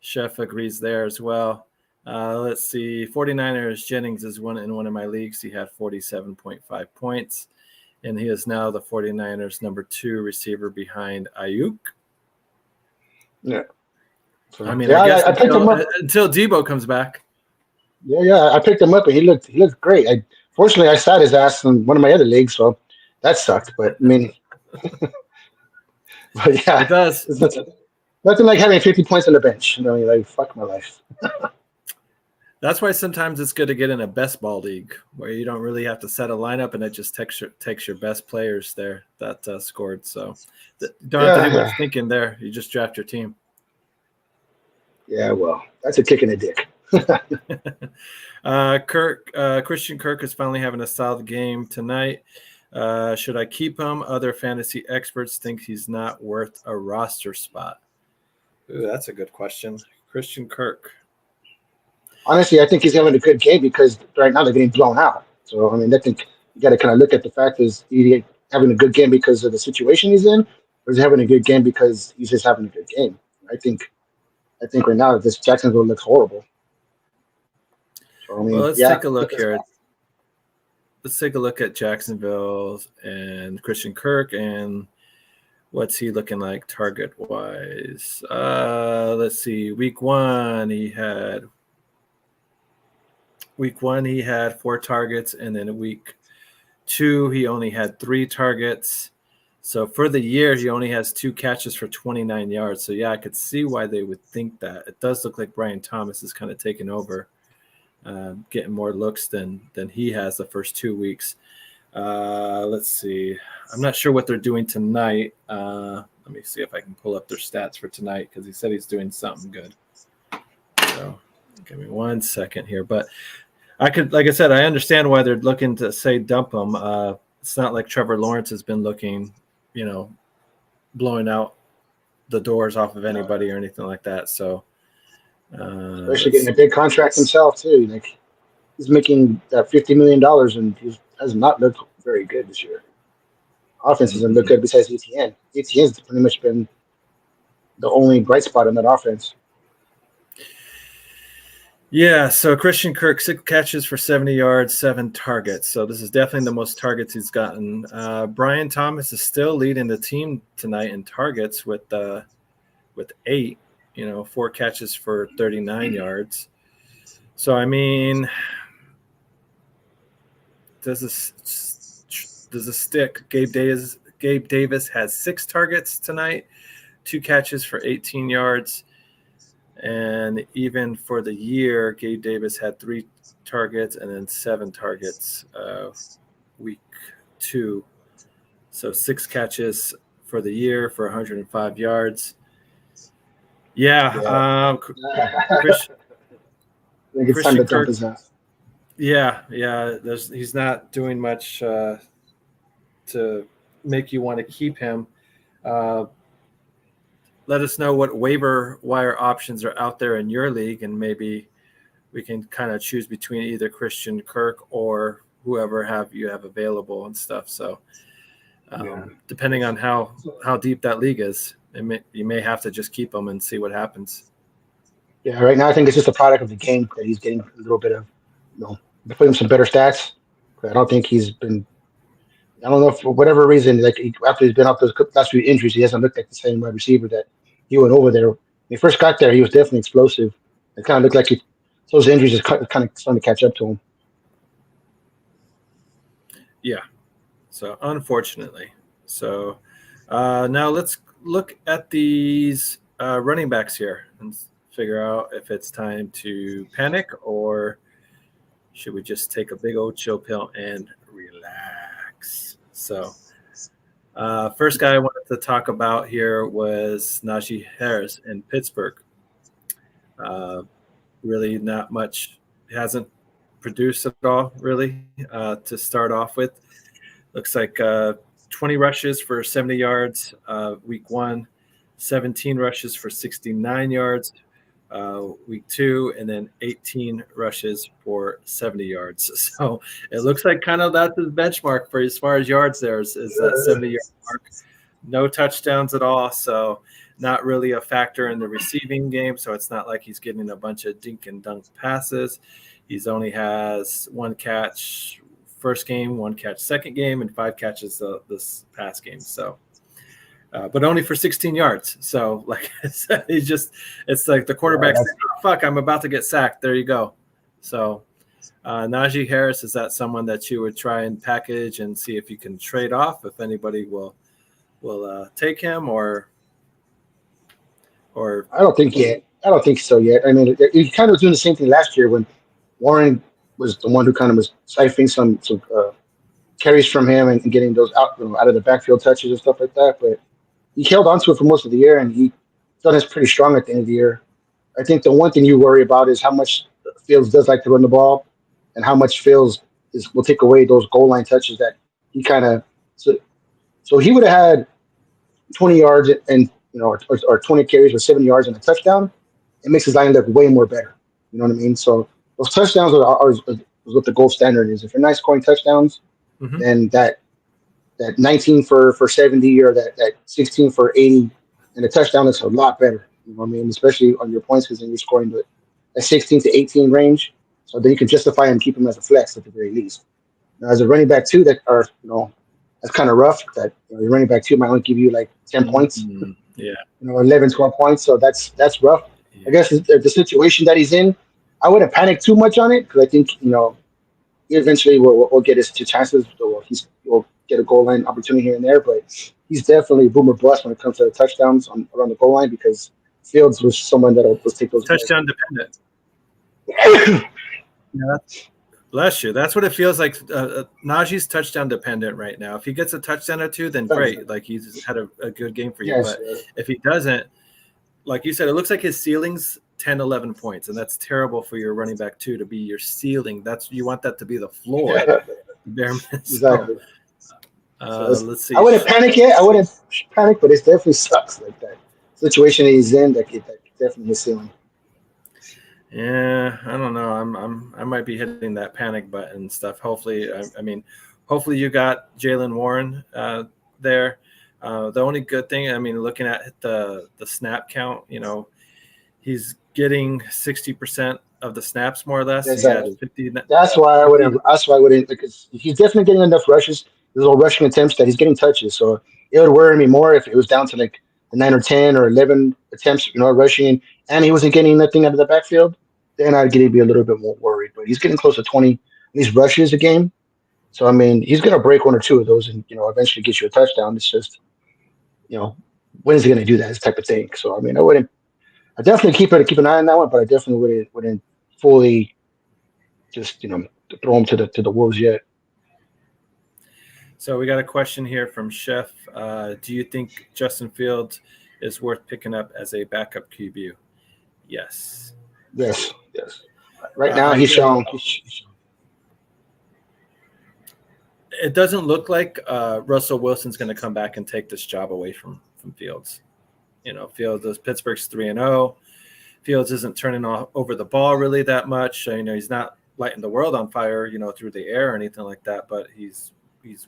A: Chef agrees there as well. Let's see. 49ers Jennings is in one of my leagues. He had 47.5 points, and he is now the 49ers number 2 receiver behind Ayuk.
B: Yeah.
A: I mean, I guess until Debo comes back.
B: Yeah. I picked him up, and he looked great. Fortunately, I sat his ass in one of my other leagues, so that sucked. But I mean, but yeah,
A: it does.
B: It's nothing like having 50 points on the bench. You know, you're like, fuck my life.
A: That's why sometimes it's good to get in a best ball league where you don't really have to set a lineup, and it just takes your best players there that scored. So don't have to do much thinking there. You just draft your team.
B: Yeah, well, that's a kick in the dick.
A: Christian Kirk is finally having a solid game tonight. Should I keep him? Other fantasy experts think he's not worth a roster spot. Ooh, that's a good question. Christian Kirk.
B: Honestly, I think he's having a good game because right now they're getting blown out. So, I mean, I think you got to kind of look at the fact is he having a good game because of the situation he's in, or is he having a good game because he's just having a good game? I think right now this Jacksonville looks horrible. So, I mean,
A: Well, let's take a look here. Let's take a look at Jacksonville and Christian Kirk and what's he looking like target-wise. Let's see. Week one, he had 4 targets, and then week 2, he only had 3 targets. So for the year, he only has 2 catches for 29 yards. So, yeah, I could see why they would think that. It does look like Brian Thomas is kind of taking over, getting more looks than he has the first 2 weeks. Let's see. I'm not sure what they're doing tonight. Let me see if I can pull up their stats for tonight because he said he's doing something good. So give me 1 second here. But I could, like I said, I understand why they're looking to say dump him. It's not like Trevor Lawrence has been looking, blowing out the doors off of anybody or anything like that. So,
B: especially getting a big contract himself too. Like he's making that $50 million, and he has not looked very good this year. Offense doesn't look good besides ETN. ETN's pretty much been the only bright spot in that offense.
A: Yeah, so Christian Kirk, 6 catches for 70 yards, 7 targets. So this is definitely the most targets he's gotten. Brian Thomas is still leading the team tonight in targets with 8, 4 catches for 39 yards. So, I mean, does this stick? Gabe Davis has 6 targets tonight, 2 catches for 18 yards. And even for the year, Gabe Davis had 3 targets and then 7 targets week 2. So 6 catches for the year for 105 yards. Yeah. Christian Kirk. Yeah. He's not doing much to make you want to keep him. Let us know what waiver wire options are out there in your league, and maybe we can kind of choose between either Christian Kirk or whoever you have available and stuff. So depending on how deep that league is, you may have to just keep them and see what happens.
B: Yeah, right now I think it's just a product of the game that he's getting a little bit of, they put him some better stats. But I don't think he's been. I don't know, for whatever reason, like after he's been off those last few injuries, he hasn't looked like the same wide receiver that he went over there. When he first got there, he was definitely explosive. It kind of looked like those injuries is kind of starting to catch up to him.
A: Yeah. So unfortunately. So now let's look at these running backs here and figure out if it's time to panic or should we just take a big old chill pill and relax. So first guy I wanted to talk about here was Najee Harris in Pittsburgh. Really not much. Hasn't produced at all, really, to start off with. Looks like 20 rushes for 70 yards week 1, 17 rushes for 69 yards week 2, and then 18 rushes for 70 yards. So it looks like kind of that's his benchmark for as far as yards there is that 70-yard mark. No touchdowns at all, so not really a factor in the receiving game. So it's not like he's getting a bunch of dink and dunk passes. He's only has 1 catch first game, 1 catch second game, and 5 catches this past game. So but only for 16 yards. So like I said, it's like the quarterback saying, oh, fuck, I'm about to get sacked. There you go. So Najee Harris, is that someone that you would try and package and see if you can trade off, if anybody will take him or
B: I don't think yet. I don't think so yet. I mean, he kind of was doing the same thing last year when Warren was the one who kind of was siphoning some carries from him and getting those out of the backfield touches and stuff like that. But he held on to it for most of the year, and he done his pretty strong at the end of the year. I think the one thing you worry about is how much Fields does like to run the ball and how much Fields will take away those goal line touches that he kind of so he would have had 20 yards and or 20 carries with 7 yards and a touchdown. It makes his line look way more better. You know what I mean? So those touchdowns are what the gold standard is. If you're not scoring touchdowns, then that 19 for 70 or that 16 for 80 and the touchdown is a lot better. You know what I mean? Especially on your points because then you're scoring the 16 to 18 range. So then you can justify and keep him as a flex at the very least. Now, as a running back too, that are that's kind of rough. That your running back too might only give you like 10 points.
A: Yeah.
B: 11, 12 points. So that's rough. I guess the situation that he's in, I wouldn't panic too much on it because I think he eventually will get his two chances. He'll get a goal line opportunity here and there, but he's definitely boomer bust when it comes to the touchdowns around the goal line because Fields was someone that will take those
A: touchdown dependent. Yeah, bless you. That's what it feels like. Najee's touchdown dependent right now. If he gets a touchdown or two, then great. Like he's had a good game for you.
B: Yes,
A: but if he doesn't, like you said, it looks like his ceiling's 10, 11 points, and that's terrible for your running back too to be your ceiling. You want that to be the floor.
B: Exactly.
A: Let's see.
B: I wouldn't panic yet. I wouldn't panic, but it definitely sucks like that situation he's in. That definitely his ceiling.
A: Yeah, I don't know. I might be hitting that panic button and stuff. Hopefully, hopefully you got Jaylen Warren there. The only good thing, looking at the snap count, he's getting 60% of the snaps more or less.
B: Exactly.
A: 50,
B: that's why I wouldn't. That's why I wouldn't because he's definitely getting enough rushes. There's little rushing attempts that he's getting touches. So it would worry me more if it was down to like the 9 or 10 or 11 attempts, rushing, and he wasn't getting nothing out of the backfield. Then I'd be a little bit more worried. But he's getting close to 20 these rushes a game. So he's gonna break one or two of those and eventually get you a touchdown. It's just when is he gonna do that? This type of thing. So I definitely keep an eye on that one, but I definitely wouldn't fully just throw him to the wolves yet.
A: So we got a question here from Chef. Do you think Justin Fields is worth picking up as a backup QB? Yes.
B: Yes. Right now he's shown.
A: It doesn't look like Russell Wilson's going to come back and take this job away from Fields. Fields, Pittsburgh's 3-0. Fields isn't turning over the ball really that much. He's not lighting the world on fire, through the air or anything like that, but he's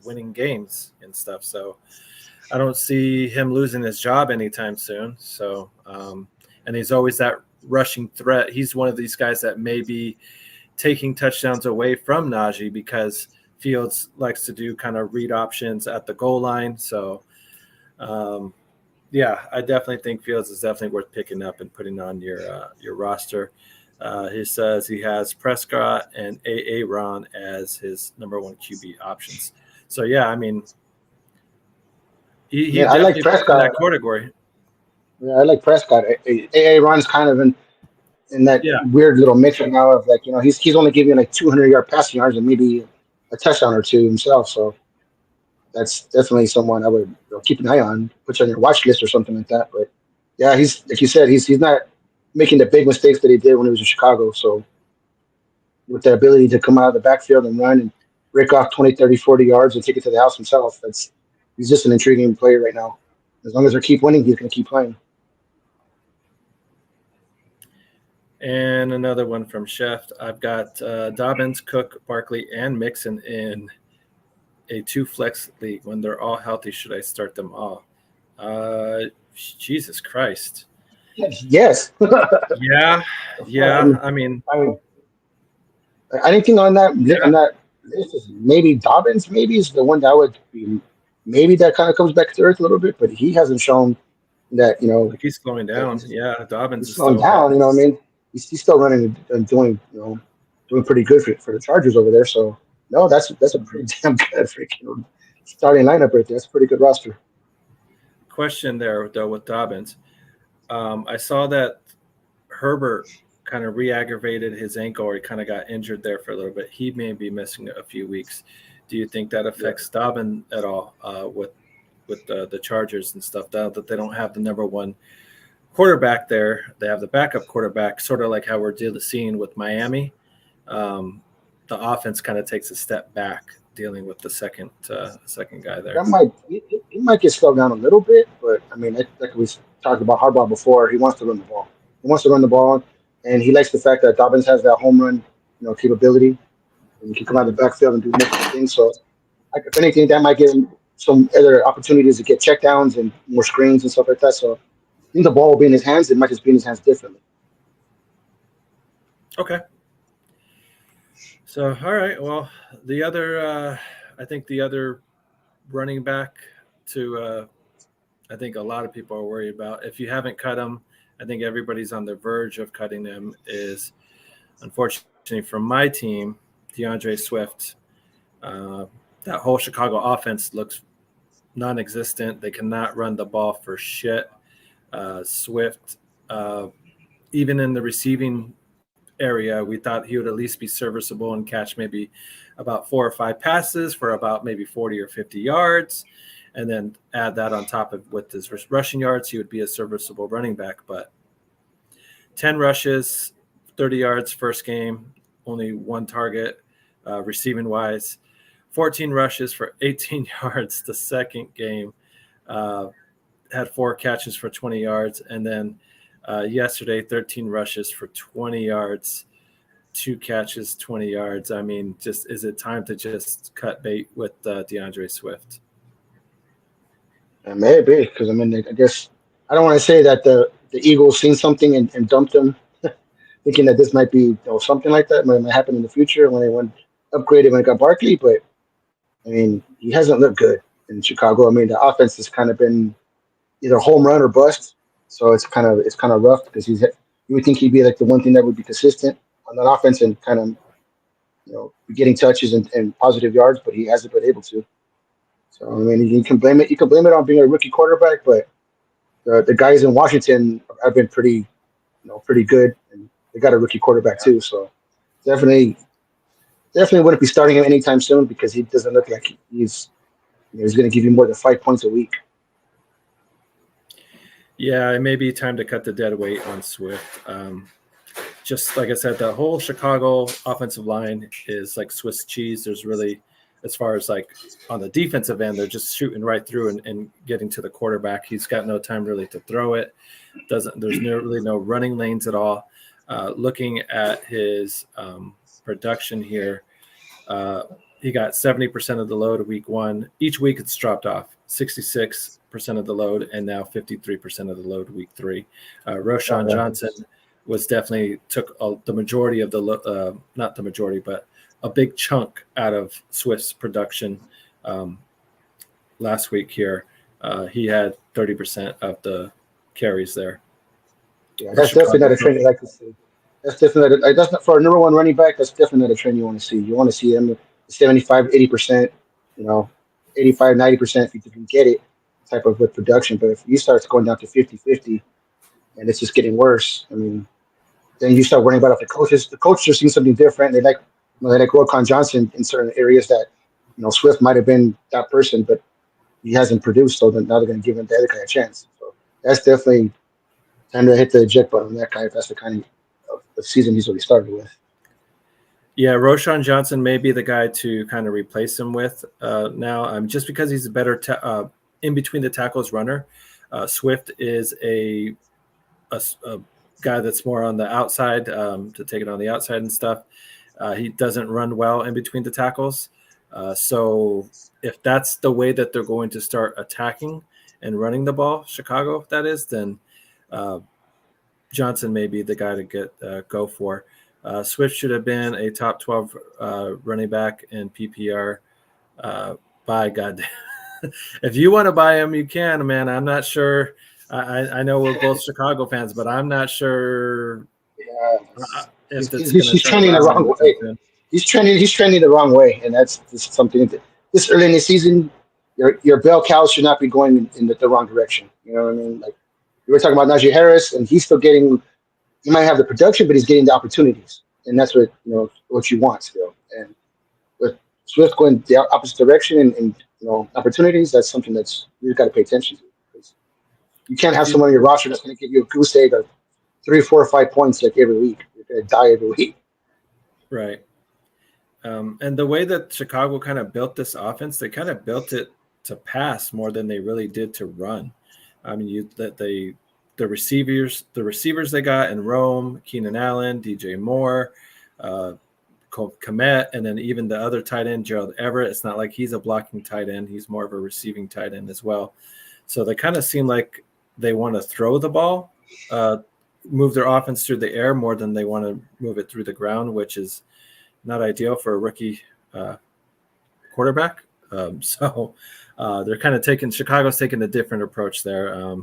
A: winning games and stuff. So I don't see him losing his job anytime soon. So, and he's always that rushing threat. He's one of these guys that may be taking touchdowns away from Najee because Fields likes to do kind of read options at the goal line. So, yeah, I definitely think Fields is definitely worth picking up and putting on your roster. He says he has Prescott and Ron as his number one QB options. So, yeah, I like
B: Prescott
A: in that category.
B: Yeah, I like Prescott. Ron's kind of in that weird little mix right now of he's only giving like 200-yard passing yards and maybe a touchdown or two himself. So that's definitely someone I would keep an eye on, put you on your watch list or something like that. But yeah, he's like you said, he's not making the big mistakes that he did when he was in Chicago. So with the ability to come out of the backfield and run and break off 20, 30, 40 yards and take it to the house himself, he's just an intriguing player right now. As long as they keep winning, he's going to keep playing.
A: And another one from Chef. I've got Dobbins, Cook, Barkley, and Mixon in a 2-flex league. When they're all healthy, should I start them all? Jesus Christ.
B: Yes.
A: Yeah.
B: Anything on that list is maybe Dobbins. Maybe is the one that would be. Maybe that kind of comes back to earth a little bit, but he hasn't shown that
A: like he's slowing down. Yeah, Dobbins is
B: slowing down. He's still running and doing pretty good for the Chargers over there. So no, that's a pretty damn good freaking starting lineup right there. That's a pretty good roster.
A: Question there though with Dobbins. I saw that Herbert kind of re-aggravated his ankle, or he kind of got injured there for a little bit. He may be missing a few weeks. Do you think that affects Dobbin at all with the Chargers and stuff? Now that they don't have the number one quarterback there, they have the backup quarterback, sort of like how we're seeing with Miami. The offense kind of takes a step back. dealing with the second guy there.
B: That might he might get slowed down a little bit, but I mean, like we talked about Harbaugh before, he wants to run the ball. He wants to run the ball, and he likes the fact that Dobbins has that home run, capability, and he can come out of the backfield and do multiple things. So, if anything, that might give him some other opportunities to get checkdowns and more screens and stuff like that. So, I think the ball will be in his hands. It might just be in his hands differently.
A: Okay. So, all right. Well, the other, I think the other running back to, I think a lot of people are worried about. If you haven't cut him, I think everybody's on the verge of cutting him. Is unfortunately for my team, DeAndre Swift. That whole Chicago offense looks non-existent. They cannot run the ball for shit. Swift, even in the receiving area, we thought he would at least be serviceable and catch maybe about 4 or 5 passes for about maybe 40 or 50 yards, and then add that on top of with his rushing yards, he would be a serviceable running back. But 10 rushes, 30 yards first game, only 1 target receiving wise. 14 rushes for 18 yards the second game, had 4 catches for 20 yards, and then yesterday 13 rushes for 20 yards, 2 catches, 20 yards. I mean, just is it time to just cut bait with DeAndre Swift?
B: Maybe, because I mean, I guess I don't want to say that the Eagles seen something and dumped him, thinking that this might be something like that might happen in the future when they went upgraded when it got Barkley. But I mean, he hasn't looked good in Chicago. I mean, the offense has kind of been either home run or bust. So it's kind of rough because you would think he'd be like the one thing that would be consistent on that offense and kind of be getting touches and positive yards, but he hasn't been able to. So I mean, you can blame it. You can blame it on being a rookie quarterback, but the guys in Washington have been pretty good, and they got a rookie quarterback too. So definitely wouldn't be starting him anytime soon because he doesn't look like he's going to give you more than 5 points a week.
A: Yeah, it may be time to cut the dead weight on Swift. Just like I said, the whole Chicago offensive line is like Swiss cheese. There's really, as far as like on the defensive end, they're just shooting right through and getting to the quarterback. He's got no time really to throw it. There's really no running lanes at all. Looking at his production here, he got 70% of the load week 1. Each week it's dropped off. 66% of the load, and now 53% of the load week 3. Roshan Johnson was definitely took the majority of the not the majority, but a big chunk out of Swift's production last week here. He had 30% of the carries there.
B: Yeah, that's definitely not a trend you like to see. That's definitely that's not for a number 1 running back. That's definitely not a trend you want to see. You want to see him 75, 80%, 85, 90% if you can get it type of with production. But if you start going down to 50-50 and it's just getting worse, I mean, then you start worrying about if the coaches are seeing something different. They like Roshan Johnson in certain areas that Swift might have been that person, but he hasn't produced. So then now they're going to give him the other guy a chance. So that's definitely time to hit the eject button on that guy if that's the kind of the season he's already started with.
A: Yeah, Roshan Johnson may be the guy to kind of replace him with now. Just because he's a better in between the tackles runner. Swift is a guy that's more on the outside to take it on the outside and stuff. He doesn't run well in between the tackles. So if that's the way that they're going to start attacking and running the ball, Chicago, that is, then Johnson may be the guy to go for. Swift should have been a top 12 running back in PPR. By God, if you want to buy him, you can, man. I'm not sure. I know we're both Chicago fans, but I'm not sure.
B: He's trending the wrong way. He's trending the wrong way, and that's just something that this early in the season, your bell cows should not be going in the wrong direction. You know what I mean? Like we were talking about Najee Harris, and he's still getting. He might have the production, but he's getting the opportunities, and that's what you want still. And with Swift going the opposite direction and opportunities, that's something that's you've got to pay attention to. Because you can't have someone on your roster that's going to give you a goose egg of 3, 4, or 5 points like every week. You're going to die every week.
A: Right. And the way that Chicago kind of built this offense, they kind of built it to pass more than they really did to run. I mean, the receivers they got in Rome, Keenan Allen, DJ Moore, Cole Kmet, and then even the other tight end, Gerald Everett. It's not like he's a blocking tight end. He's more of a receiving tight end as well. So they kind of seem like they want to throw the ball, move their offense through the air more than they want to move it through the ground, which is not ideal for a rookie quarterback. So they're kind of Chicago's taking a different approach there.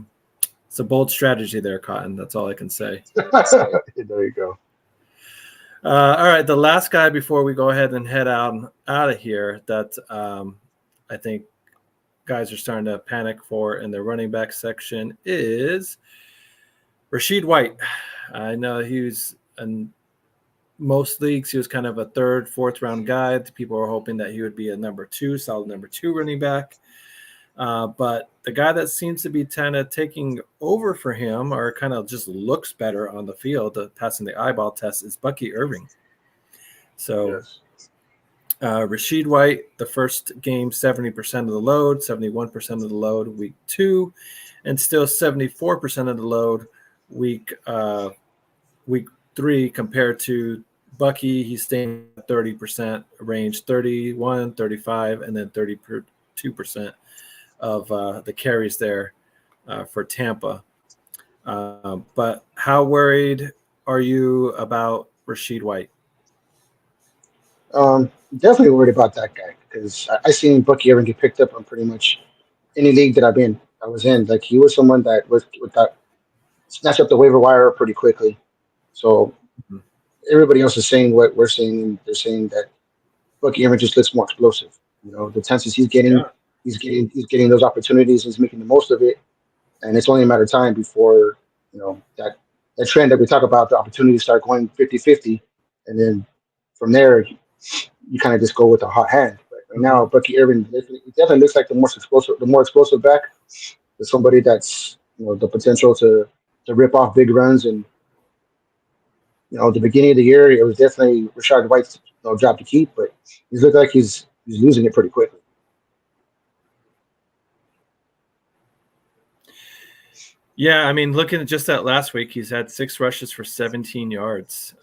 A: It's a bold strategy there, Cotton. That's all I can say.
B: There you go.
A: All right, the last guy before we go ahead and head out of here that I think guys are starting to panic for in the running back section is Rachaad White. I know he was in most leagues, he was kind of a third, fourth round guy. People were hoping that he would be a solid number two running back. But the guy that seems to be kind of taking over for him or kind of just looks better on the field, passing the eyeball test, is Bucky Irving. So
B: Yes.
A: Rachaad White, the first game, 70% of the load, 71% of the load week 2, and still 74% of the load week 3 compared to Bucky. He's staying at 30% range, 31, 35, and then 32% of the carries there for Tampa. But how worried are you about Rachaad White?
B: Definitely worried about that guy because I seen Bucky Irving get picked up on pretty much any league that I was in. Like he was someone that was with that snatch up the waiver wire pretty quickly. So everybody else is saying what we're saying, and they're saying that Bucky Irving just looks more explosive. You know, the chances he's getting those opportunities, he's making the most of it, and it's only a matter of time before that trend that we talk about, the opportunities start going 50-50, and then from there you kind of just go with a hot hand. But right now, Bucky Irving definitely looks like the more explosive back. There's somebody that's the potential to rip off big runs. And the beginning of the year, it was definitely Rachaad White's job to keep, but he's looked like he's losing it pretty quickly.
A: Yeah, I mean, looking at just that last week, he's had 6 rushes for 17 yards,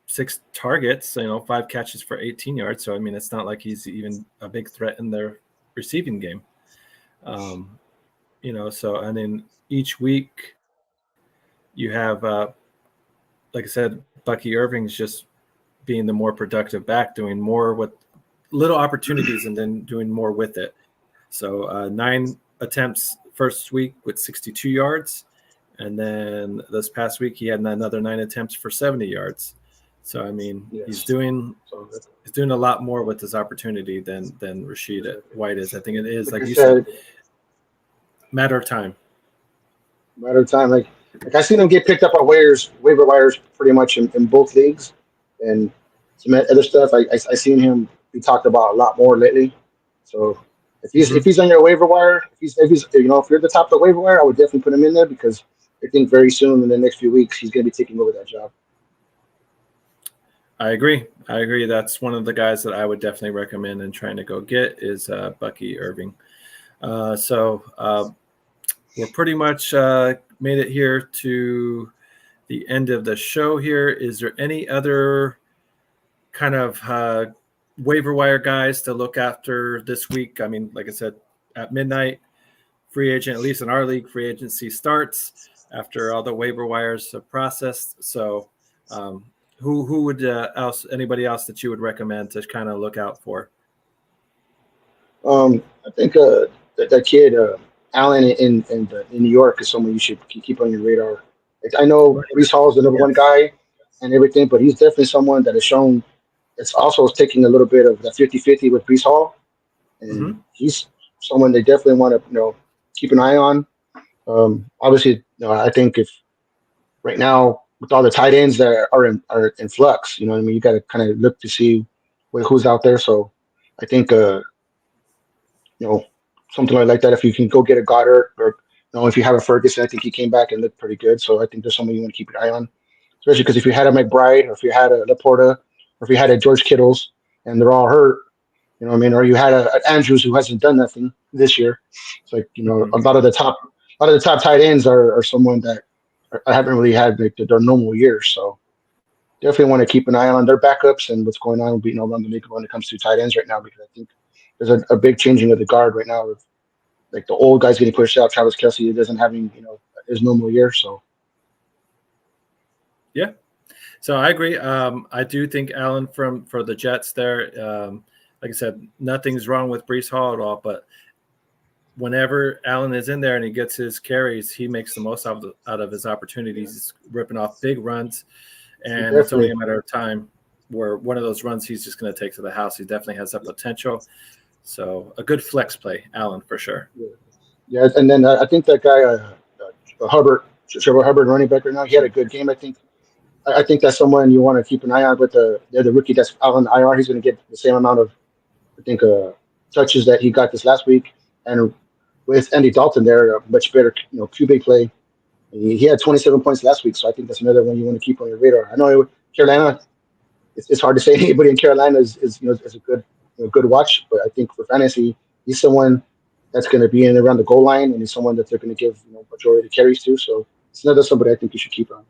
A: 6 targets, 5 catches for 18 yards. So, I mean, it's not like he's even a big threat in their receiving game. So, and then each week you have, like I said, Bucky Irving's just being the more productive back, doing more with little opportunities and then doing more with it. So 9 attempts first week with 62 yards. And then this past week, he had another 9 attempts for 70 yards. So, I mean, he's doing a lot more with his opportunity than Rachaad White is. I think it is, like you said, matter of time.
B: Like I seen him get picked up on waiver wires pretty much in both leagues. And some other stuff, I seen him be talked about a lot more lately. So if he's on your waiver wire, if you're the top of the waiver wire, I would definitely put him in there because I think very soon in the next few weeks he's going to be taking over that job.
A: I agree. That's one of the guys that I would definitely recommend and trying to go get is Bucky Irving. So we're pretty much made it here to the end of the show here. Is there any other kind of waiver wire guys to look after this week? I mean, like I said, at midnight, free agent, at least in our league, free agency starts after all the waiver wires are processed. So who would anybody else that you would recommend to kind of look out for?
B: I think that kid Allen in New York is someone you should keep on your radar. I know Breece Hall is the number one guy and everything, but he's definitely someone that has shown it's also taking a little bit of that 50-50 with Breece Hall. And he's someone they definitely want to keep an eye on. Obviously, I think if right now with all the tight ends that are in flux, you got to kind of look to see who's out there. So I think something like that. If you can go get a Goddard or if you have a Ferguson, I think he came back and looked pretty good. So I think there's someone you want to keep your eye on, especially because if you had a McBride or if you had a Laporta, or if you had a George Kittles and they're all hurt, you know what I mean, or you had a Andrews who hasn't done nothing this year. It's like, you know, a lot of the top tight ends are someone that I haven't really had like their normal years. So definitely want to keep an eye on their backups and what's going on with around the league when it comes to tight ends right now, because I think there's a big changing of the guard right now with like the old guys getting pushed out. Travis Kelce doesn't having, you know, his normal year. So
A: Yeah. So I agree. I do think Allen for the Jets there, like I said, nothing's wrong with Breece Hall at all, but whenever Allen is in there and he gets his carries, he makes the most out of his opportunities. He's ripping off big runs, and it's only a matter of time where one of those runs he's just going to take to the house. He definitely has that potential. So a good flex play, Allen, for sure.
B: Yeah, and then I think that guy Hubbard, Trevor Hubbard, running back right now, he had a good game. I think that's someone you want to keep an eye on. With the rookie that's out on the IR, he's going to get the same amount of touches that he got this last week, and with Andy Dalton there, a much better QB play. He had 27 points last week, so I think that's another one you want to keep on your radar. I know Carolina. It's hard to say anybody in Carolina is a good watch, but I think for fantasy, he's someone that's going to be in around the goal line, and he's someone that they're going to give majority of the carries to. So it's another somebody I think you should keep on.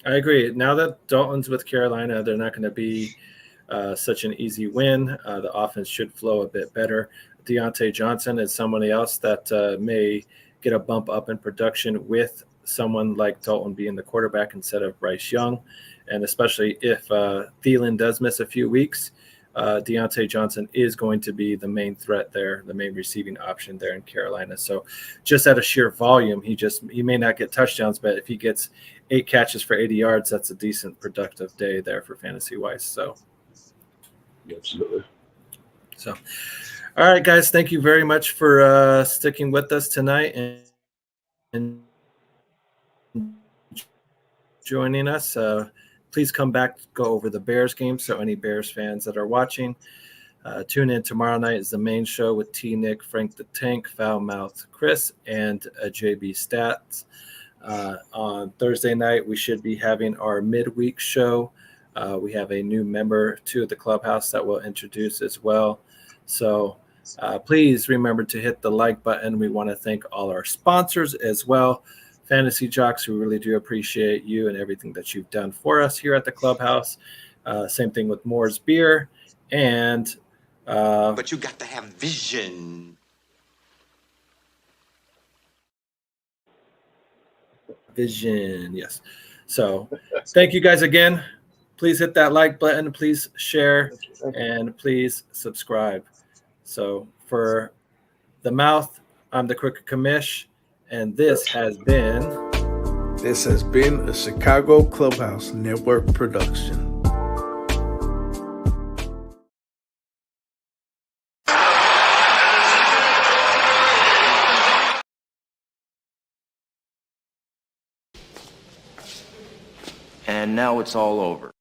A: I agree. Now that Dalton's with Carolina, they're not going to be such an easy win. The offense should flow a bit better. Deontay Johnson is somebody else that may get a bump up in production with someone like Dalton being the quarterback instead of Bryce Young. And especially if Thielen does miss a few weeks, Deontay Johnson is going to be the main threat there, the main receiving option there in Carolina. So just out of sheer volume, he may not get touchdowns, but if he gets 8 catches for 80 yards, that's a decent productive day there for fantasy-wise. So,
B: absolutely.
A: So, all right, guys, thank you very much for sticking with us tonight and joining us. Please come back, go over the Bears game. So any Bears fans that are watching, tune in tomorrow night is the main show with T. Nick, Frank the Tank, Foul Mouth Chris, and JB Stats. On Thursday night, we should be having our midweek show. We have a new member to the Clubhouse that we'll introduce as well. So please remember to hit the like button. We want to thank all our sponsors as well. Fantasy Jocks, we really do appreciate you and everything that you've done for us here at the Clubhouse. Same thing with Moore's Beer. And
J: but you got to have vision.
A: Vision, yes. So thank you guys again. Please hit that like button. Please share and please subscribe. So for the mouth, I'm the Crooked Commish, and this has been
K: a Chicago Clubhouse Network production.
L: And now it's all over.